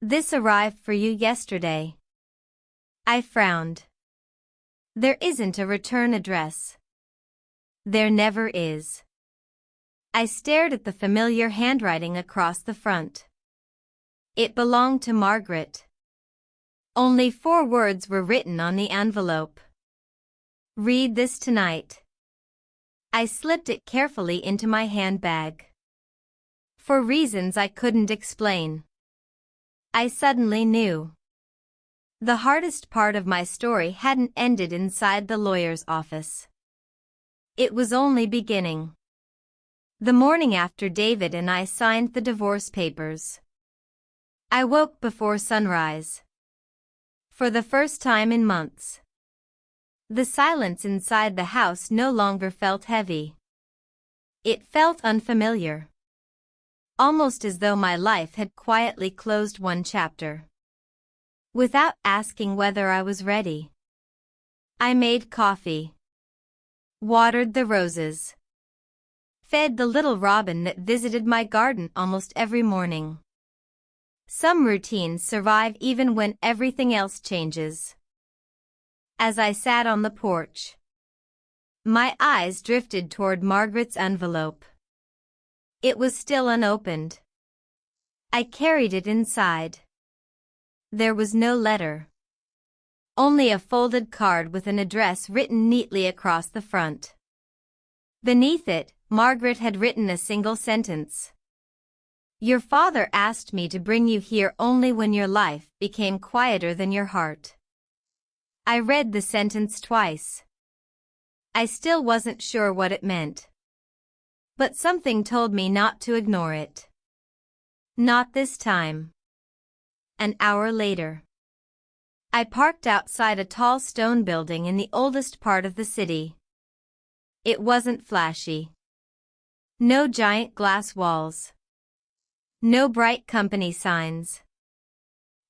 This arrived for you yesterday. I frowned. There isn't a return address. There never is. I stared at the familiar handwriting across the front. It belonged to Margaret. Only 4 words were written on the envelope. Read this tonight. I slipped it carefully into my handbag. For reasons I couldn't explain. I suddenly knew. The hardest part of my story hadn't ended inside the lawyer's office. It was only beginning. The morning after David and I signed the divorce papers, I woke before sunrise. For the first time in months. The silence inside the house no longer felt heavy. It felt unfamiliar. Almost as though my life had quietly closed one chapter. Without asking whether I was ready, I made coffee. Watered the roses. Fed the little robin that visited my garden almost every morning. Some routines survive even when everything else changes. As I sat on the porch, my eyes drifted toward Margaret's envelope. It was still unopened. I carried it inside. There was no letter. Only a folded card with an address written neatly across the front. Beneath it, Margaret had written a single sentence. Your father asked me to bring you here only when your life became quieter than your heart. I read the sentence twice. I still wasn't sure what it meant. But something told me not to ignore it. Not this time. An hour later, I parked outside a tall stone building in the oldest part of the city. It wasn't flashy. No giant glass walls. No bright company signs.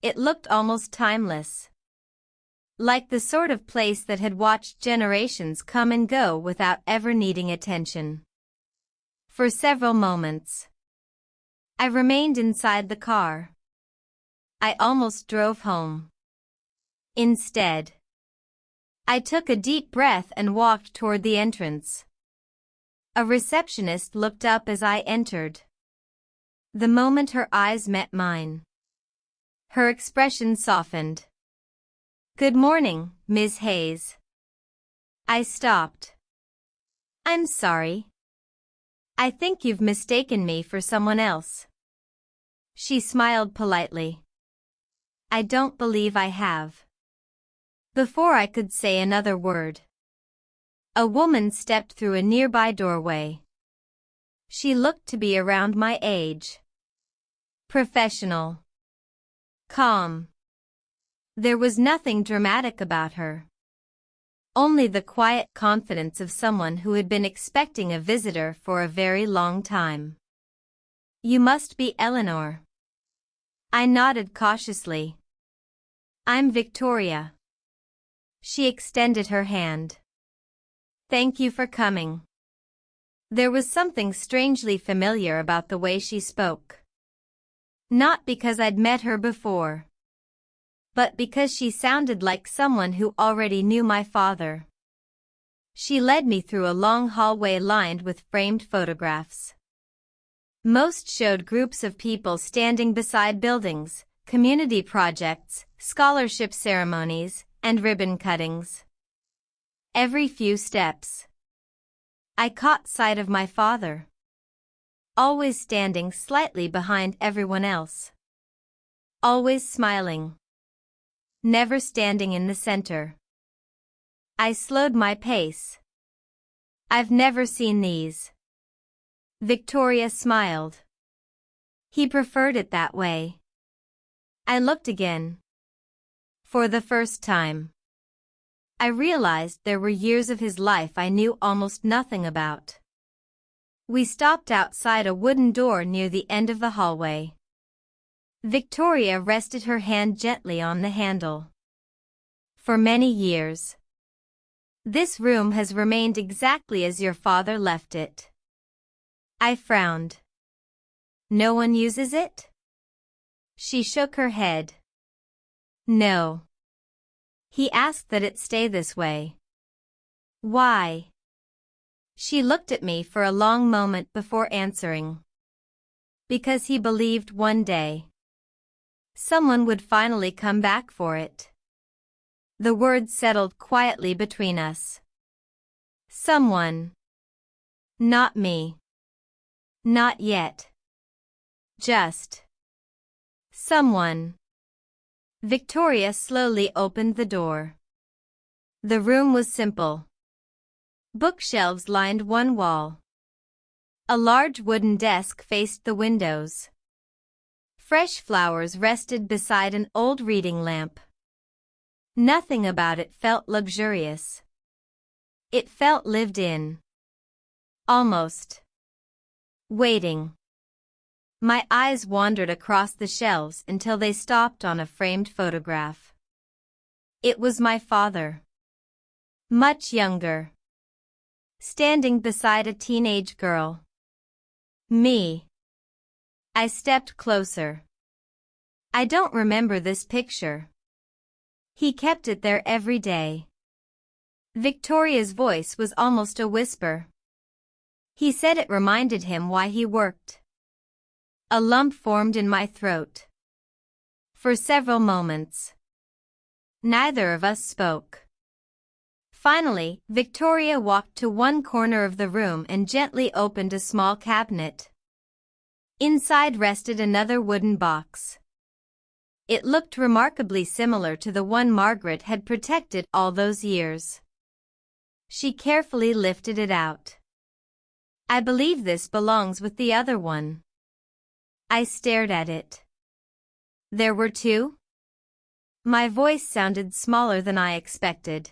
It looked almost timeless. like the sort of place that had watched generations come and go without ever needing attention. For several moments, I remained inside the car. I almost drove home. Instead, I took a deep breath and walked toward the entrance. A receptionist looked up as I entered. The moment her eyes met mine, her expression softened. "Good morning, Ms. Hayes." I stopped. "I'm sorry. I think you've mistaken me for someone else." She smiled politely. "I don't believe I have." Before I could say another word, a woman stepped through a nearby doorway. She looked to be around my age. Professional. Calm. There was nothing dramatic about her. Only the quiet confidence of someone who had been expecting a visitor for a very long time. "You must be Eleanor." I nodded cautiously. "I'm Victoria." She extended her hand. "Thank you for coming." There was something strangely familiar about the way she spoke. Not because I'd met her before, but because she sounded like someone who already knew my father. She led me through a long hallway lined with framed photographs. Most showed groups of people standing beside buildings, community projects, scholarship ceremonies, and ribbon cuttings. Every few steps, I caught sight of my father, always standing slightly behind everyone else. Always smiling. Never standing in the center. I slowed my pace. "I've never seen these." Victoria smiled. "He preferred it that way." I looked again. For the first time, I realized there were years of his life I knew almost nothing about. We stopped outside a wooden door near the end of the hallway. Victoria rested her hand gently on the handle. "For many years, this room has remained exactly as your father left it." I frowned. "No one uses it?" She shook her head. "No. He asked that it stay this way." "Why?" She looked at me for a long moment before answering. "Because he believed one day someone would finally come back for it." The words settled quietly between us. Someone. Not me. Not yet. Just someone. Victoria slowly opened the door. The room was simple. Bookshelves lined one wall. A large wooden desk faced the windows. Fresh flowers rested beside an old reading lamp. Nothing about it felt luxurious. It felt lived in. Almost. Waiting. My eyes wandered across the shelves until they stopped on a framed photograph. It was my father. Much younger. Standing beside a teenage girl. Me. I stepped closer. "I don't remember this picture." He kept it there every day. Victoria's voice was almost a whisper. He said it reminded him why he worked. A lump formed in my throat. For several moments, neither of us spoke. Finally, Victoria walked to one corner of the room and gently opened a small cabinet. Inside rested another wooden box. It looked remarkably similar to the one Margaret had protected all those years. She carefully lifted it out. "I believe this belongs with the other one." I stared at it. "There were two?" My voice sounded smaller than I expected.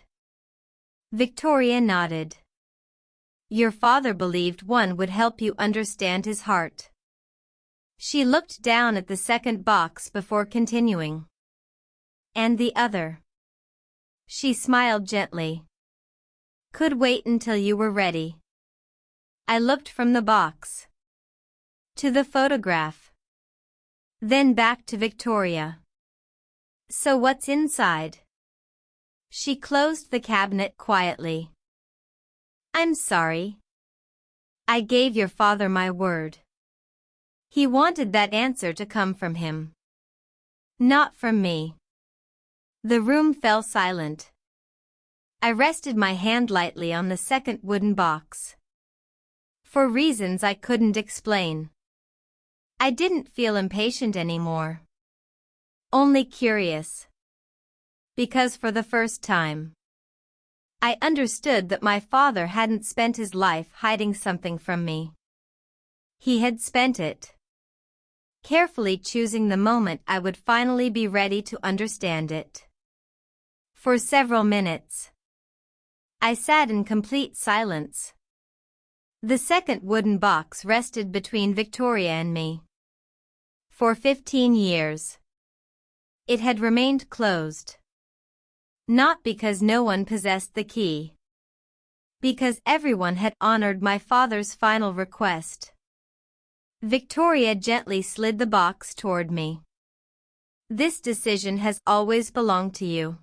Victoria nodded. "Your father believed one would help you understand his heart." She looked down at the second box before continuing. "And the other?" She smiled gently. Could wait until you were ready. I looked from the box to the photograph, then back to Victoria. So what's inside? She closed the cabinet quietly. I'm sorry. I gave your father my word. He wanted that answer to come from him, not from me. The room fell silent. I rested my hand lightly on the second wooden box. For reasons I couldn't explain, I didn't feel impatient anymore. Only curious. Because for the first time, I understood that my father hadn't spent his life hiding something from me. He had spent it carefully choosing the moment I would finally be ready to understand it. For several minutes, I sat in complete silence. The second wooden box rested between Victoria and me. For 15 years, it had remained closed. Not because no one possessed the key. Because everyone had honored my father's final request. Victoria gently slid the box toward me. This decision has always belonged to you.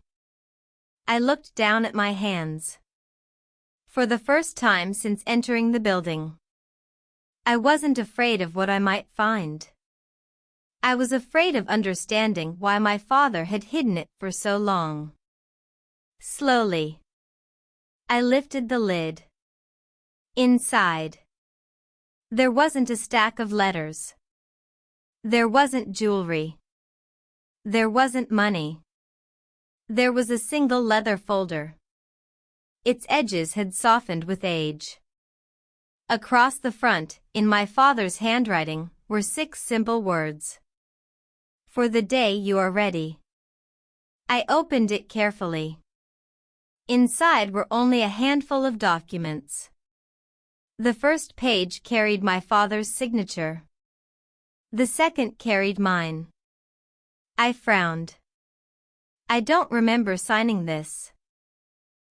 I looked down at my hands. For the first time since entering the building, I wasn't afraid of what I might find. I was afraid of understanding why my father had hidden it for so long. Slowly, I lifted the lid. Inside, there wasn't a stack of letters. There wasn't jewelry. There wasn't money. There was a single leather folder. Its edges had softened with age. Across the front, in my father's handwriting, were 6 simple words. For the day you are ready. I opened it carefully. Inside were only a handful of documents. The first page carried my father's signature. The second carried mine. I frowned. I don't remember signing this.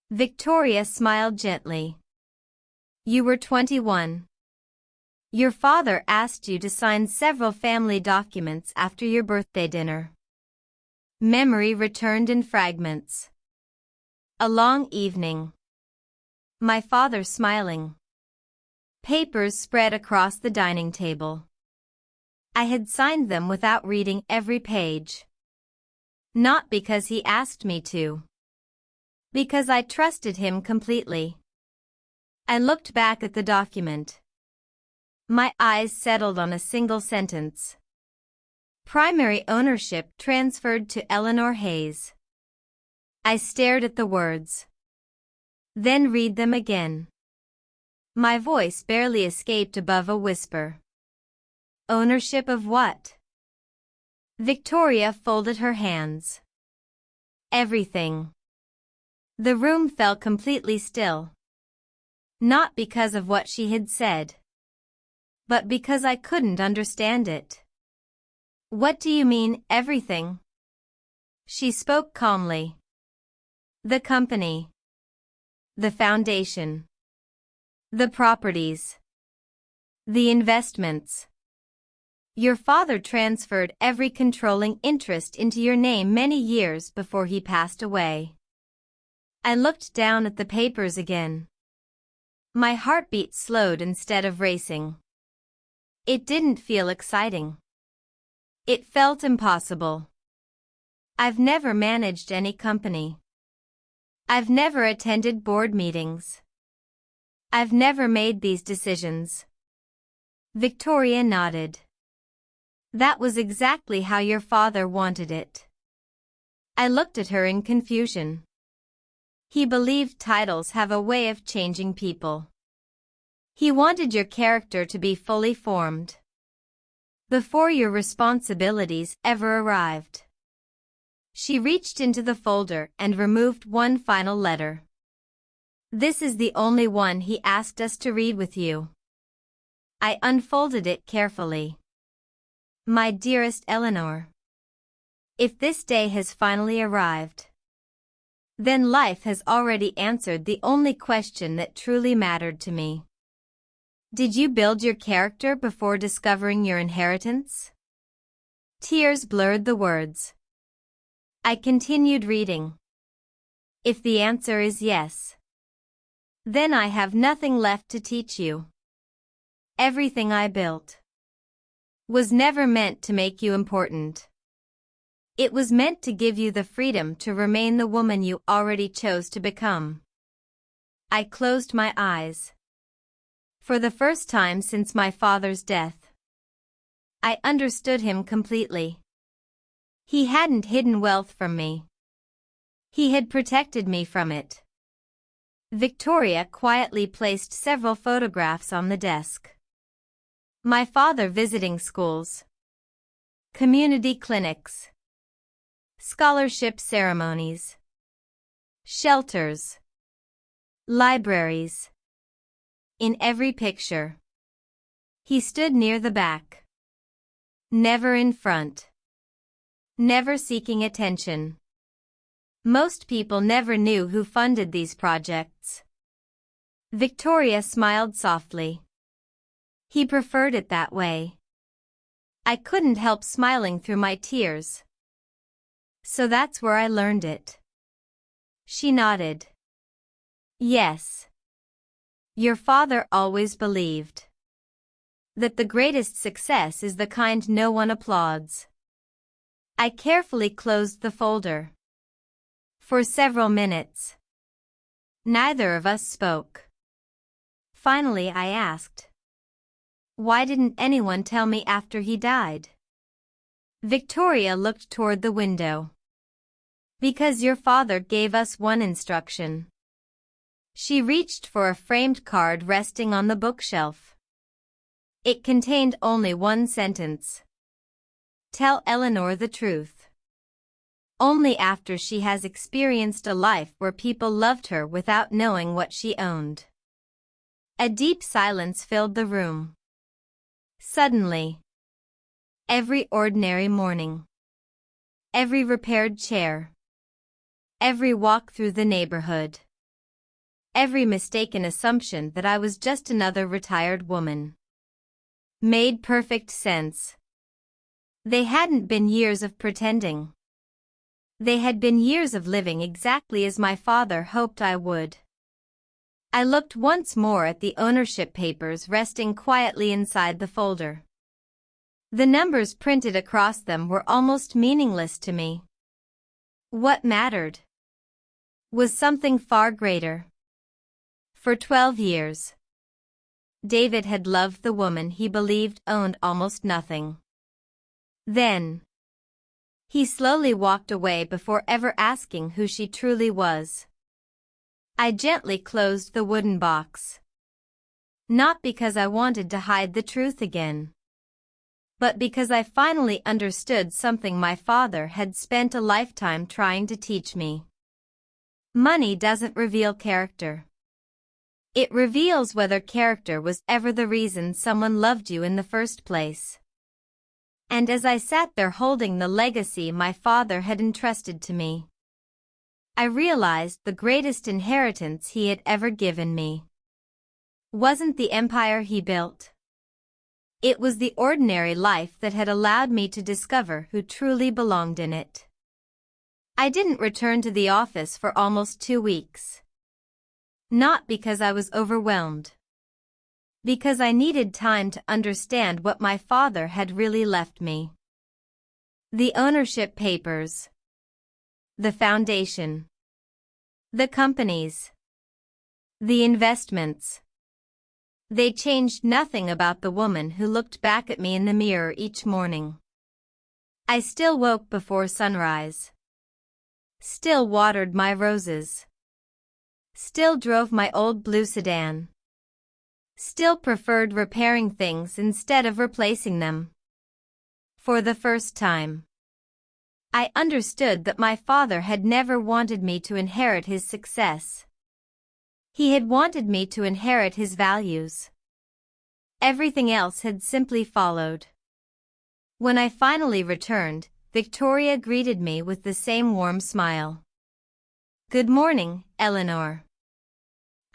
Victoria smiled gently. You were 21. Your father asked you to sign several family documents after your birthday dinner. Memory returned in fragments. A long evening. My father smiling. Papers spread across the dining table. I had signed them without reading every page. Not because he asked me to. Because I trusted him completely. I looked back at the document. My eyes settled on a single sentence. Primary ownership transferred to Eleanor Hayes. I stared at the words. Then read them again. My voice barely escaped above a whisper. Ownership of what? Victoria folded her hands. Everything. The room fell completely still. Not because of what she had said, but because I couldn't understand it. What do you mean, everything? She spoke calmly. The company. The foundation. The properties. The investments. Your father transferred every controlling interest into your name many years before he passed away. I looked down at the papers again. My heartbeat slowed instead of racing. It didn't feel exciting. It felt impossible. I've never managed any company. I've never attended board meetings. I've never made these decisions. Victoria nodded. That was exactly how your father wanted it. I looked at her in confusion. He believed titles have a way of changing people. He wanted your character to be fully formed before your responsibilities ever arrived. She reached into the folder and removed one final letter. This is the only one he asked us to read with you. I unfolded it carefully. My dearest Eleanor, if this day has finally arrived, then life has already answered the only question that truly mattered to me. Did you build your character before discovering your inheritance? Tears blurred the words. I continued reading. If the answer is yes, then I have nothing left to teach you. Everything I built was never meant to make you important. It was meant to give you the freedom to remain the woman you already chose to become. I closed my eyes. For the first time since my father's death, I understood him completely. He hadn't hidden wealth from me. He had protected me from it. Victoria quietly placed several photographs on the desk. My father visiting schools, community clinics, scholarship ceremonies, shelters, libraries. In every picture, he stood near the back, never in front, never seeking attention. Most people never knew who funded these projects. Victoria smiled softly. He preferred it that way. I couldn't help smiling through my tears. So that's where I learned it. She nodded. Yes. Your father always believed that the greatest success is the kind no one applauds. I carefully closed the folder. For several minutes, neither of us spoke. Finally, I asked, why didn't anyone tell me after he died? Victoria looked toward the window. Because your father gave us one instruction. She reached for a framed card resting on the bookshelf. It contained only one sentence. Tell Eleanor the truth. Only after she has experienced a life where people loved her without knowing what she owned. A deep silence filled the room. Suddenly, every ordinary morning, every repaired chair, every walk through the neighborhood, every mistaken assumption that I was just another retired woman, made perfect sense. They hadn't been years of pretending. They had been years of living exactly as my father hoped I would. I looked once more at the ownership papers resting quietly inside the folder. The numbers printed across them were almost meaningless to me. What mattered was something far greater. For 12 years, David had loved the woman he believed owned almost nothing. Then, he slowly walked away before ever asking who she truly was. I gently closed the wooden box. Not because I wanted to hide the truth again, but because I finally understood something my father had spent a lifetime trying to teach me. Money doesn't reveal character. It reveals whether character was ever the reason someone loved you in the first place. And as I sat there holding the legacy my father had entrusted to me, I realized the greatest inheritance he had ever given me wasn't the empire he built. It was the ordinary life that had allowed me to discover who truly belonged in it. I didn't return to the office for almost 2 weeks. Not because I was overwhelmed. Because I needed time to understand what my father had really left me. The ownership papers. The foundation. The companies. The investments. They changed nothing about the woman who looked back at me in the mirror each morning. I still woke before sunrise. Still watered my roses. Still drove my old blue sedan. Still preferred repairing things instead of replacing them. For the first time, I understood that my father had never wanted me to inherit his success. He had wanted me to inherit his values. Everything else had simply followed. When I finally returned, Victoria greeted me with the same warm smile. Good morning, Eleanor.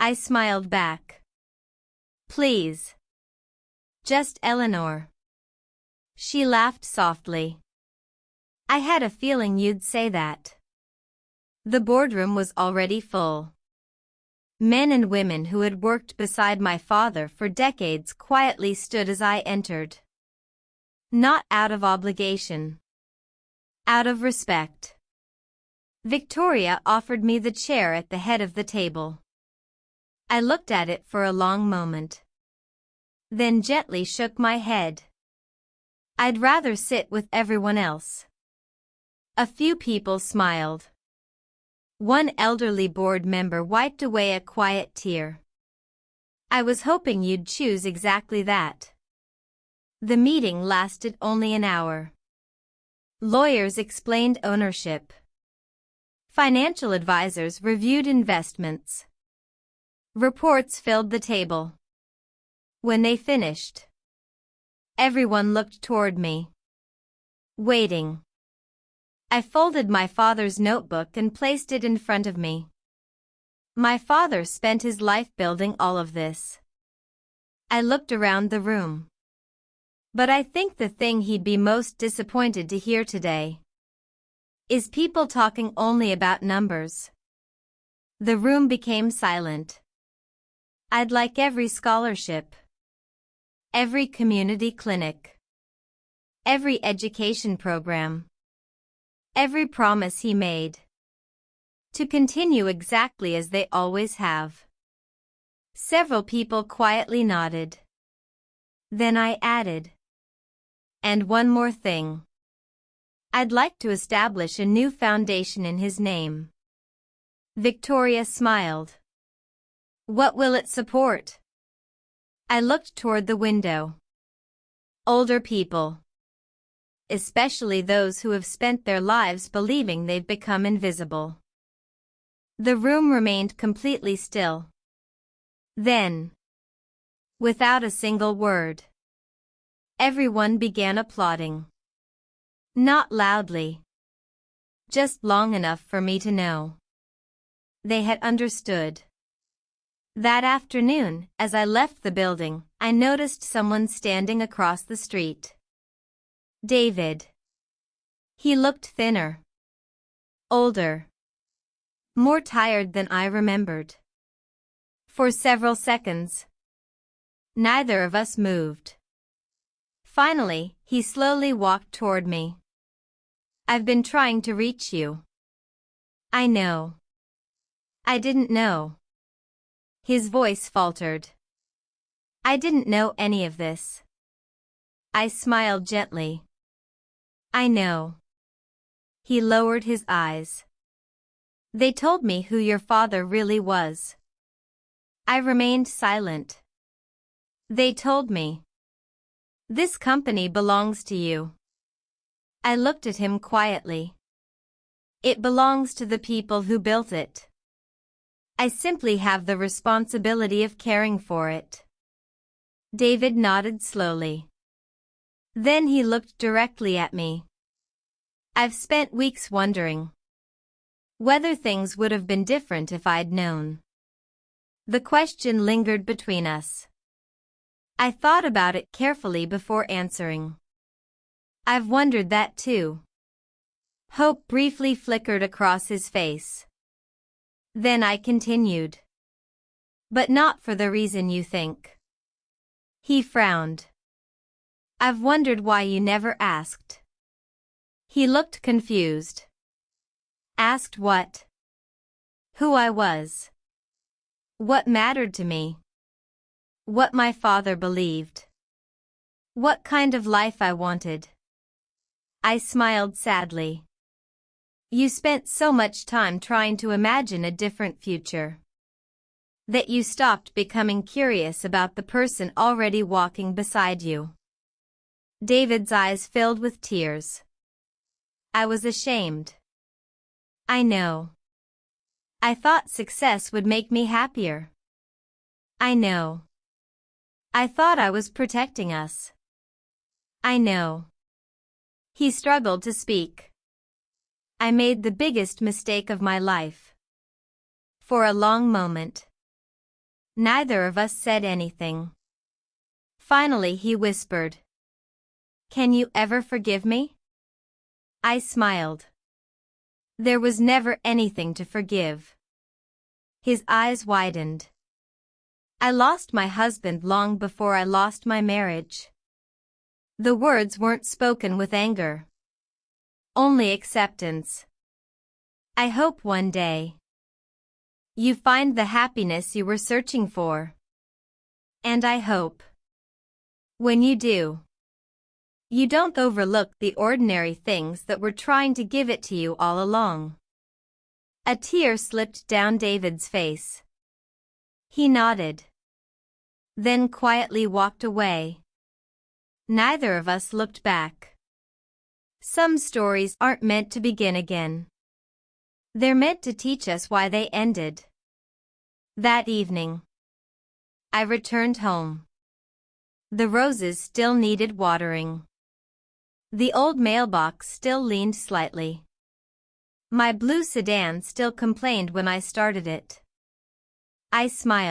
I smiled back. Please. Just Eleanor. She laughed softly. I had a feeling you'd say that. The boardroom was already full. Men and women who had worked beside my father for decades quietly stood as I entered. Not out of obligation. Out of respect. Victoria offered me the chair at the head of the table. I looked at it for a long moment. Then gently shook my head. I'd rather sit with everyone else. A few people smiled. One elderly board member wiped away a quiet tear. I was hoping you'd choose exactly that. The meeting lasted only an hour. Lawyers explained ownership. Financial advisors reviewed investments. Reports filled the table. When they finished, everyone looked toward me. Waiting. I folded my father's notebook and placed it in front of me. My father spent his life building all of this. I looked around the room. But I think the thing he'd be most disappointed to hear today is people talking only about numbers. The room became silent. I'd like every scholarship, every community clinic, every education program, every promise he made, to continue exactly as they always have. Several people quietly nodded. Then I added, and one more thing. I'd like to establish a new foundation in his name. Victoria smiled. What will it support? I looked toward the window. Older people. Especially those who have spent their lives believing they've become invisible. The room remained completely still. Then, without a single word, everyone began applauding. Not loudly. Just long enough for me to know they had understood. That afternoon, as I left the building, I noticed someone standing across the street. David. He looked thinner. Older. More tired than I remembered. For several seconds, neither of us moved. Finally, he slowly walked toward me. I've been trying to reach you. I know. I didn't know. His voice faltered. I didn't know any of this. I smiled gently. I know. He lowered his eyes. They told me who your father really was. I remained silent. They told me. This company belongs to you. I looked at him quietly. It belongs to the people who built it. I simply have the responsibility of caring for it. David nodded slowly. Then he looked directly at me. I've spent weeks wondering whether things would have been different if I'd known. The question lingered between us. I thought about it carefully before answering. I've wondered that too. Hope briefly flickered across his face. Then I continued. But not for the reason you think. He frowned. I've wondered why you never asked. He looked confused. Asked what? Who I was. What mattered to me. What my father believed. What kind of life I wanted. I smiled sadly. You spent so much time trying to imagine a different future that you stopped becoming curious about the person already walking beside you. David's eyes filled with tears. I was ashamed. I know. I thought success would make me happier. I know. I thought I was protecting us. I know. He struggled to speak. I made the biggest mistake of my life. For a long moment, neither of us said anything. Finally he whispered, "Can you ever forgive me?" I smiled. There was never anything to forgive. His eyes widened. I lost my husband long before I lost my marriage. The words weren't spoken with anger. Only acceptance. I hope one day you find the happiness you were searching for. And I hope, when you do, you don't overlook the ordinary things that were trying to give it to you all along. A tear slipped down David's face. He nodded, then quietly walked away. Neither of us looked back. Some stories aren't meant to begin again. They're meant to teach us why they ended. That evening, I returned home. The roses still needed watering. The old mailbox still leaned slightly. My blue sedan still complained when I started it. I smiled.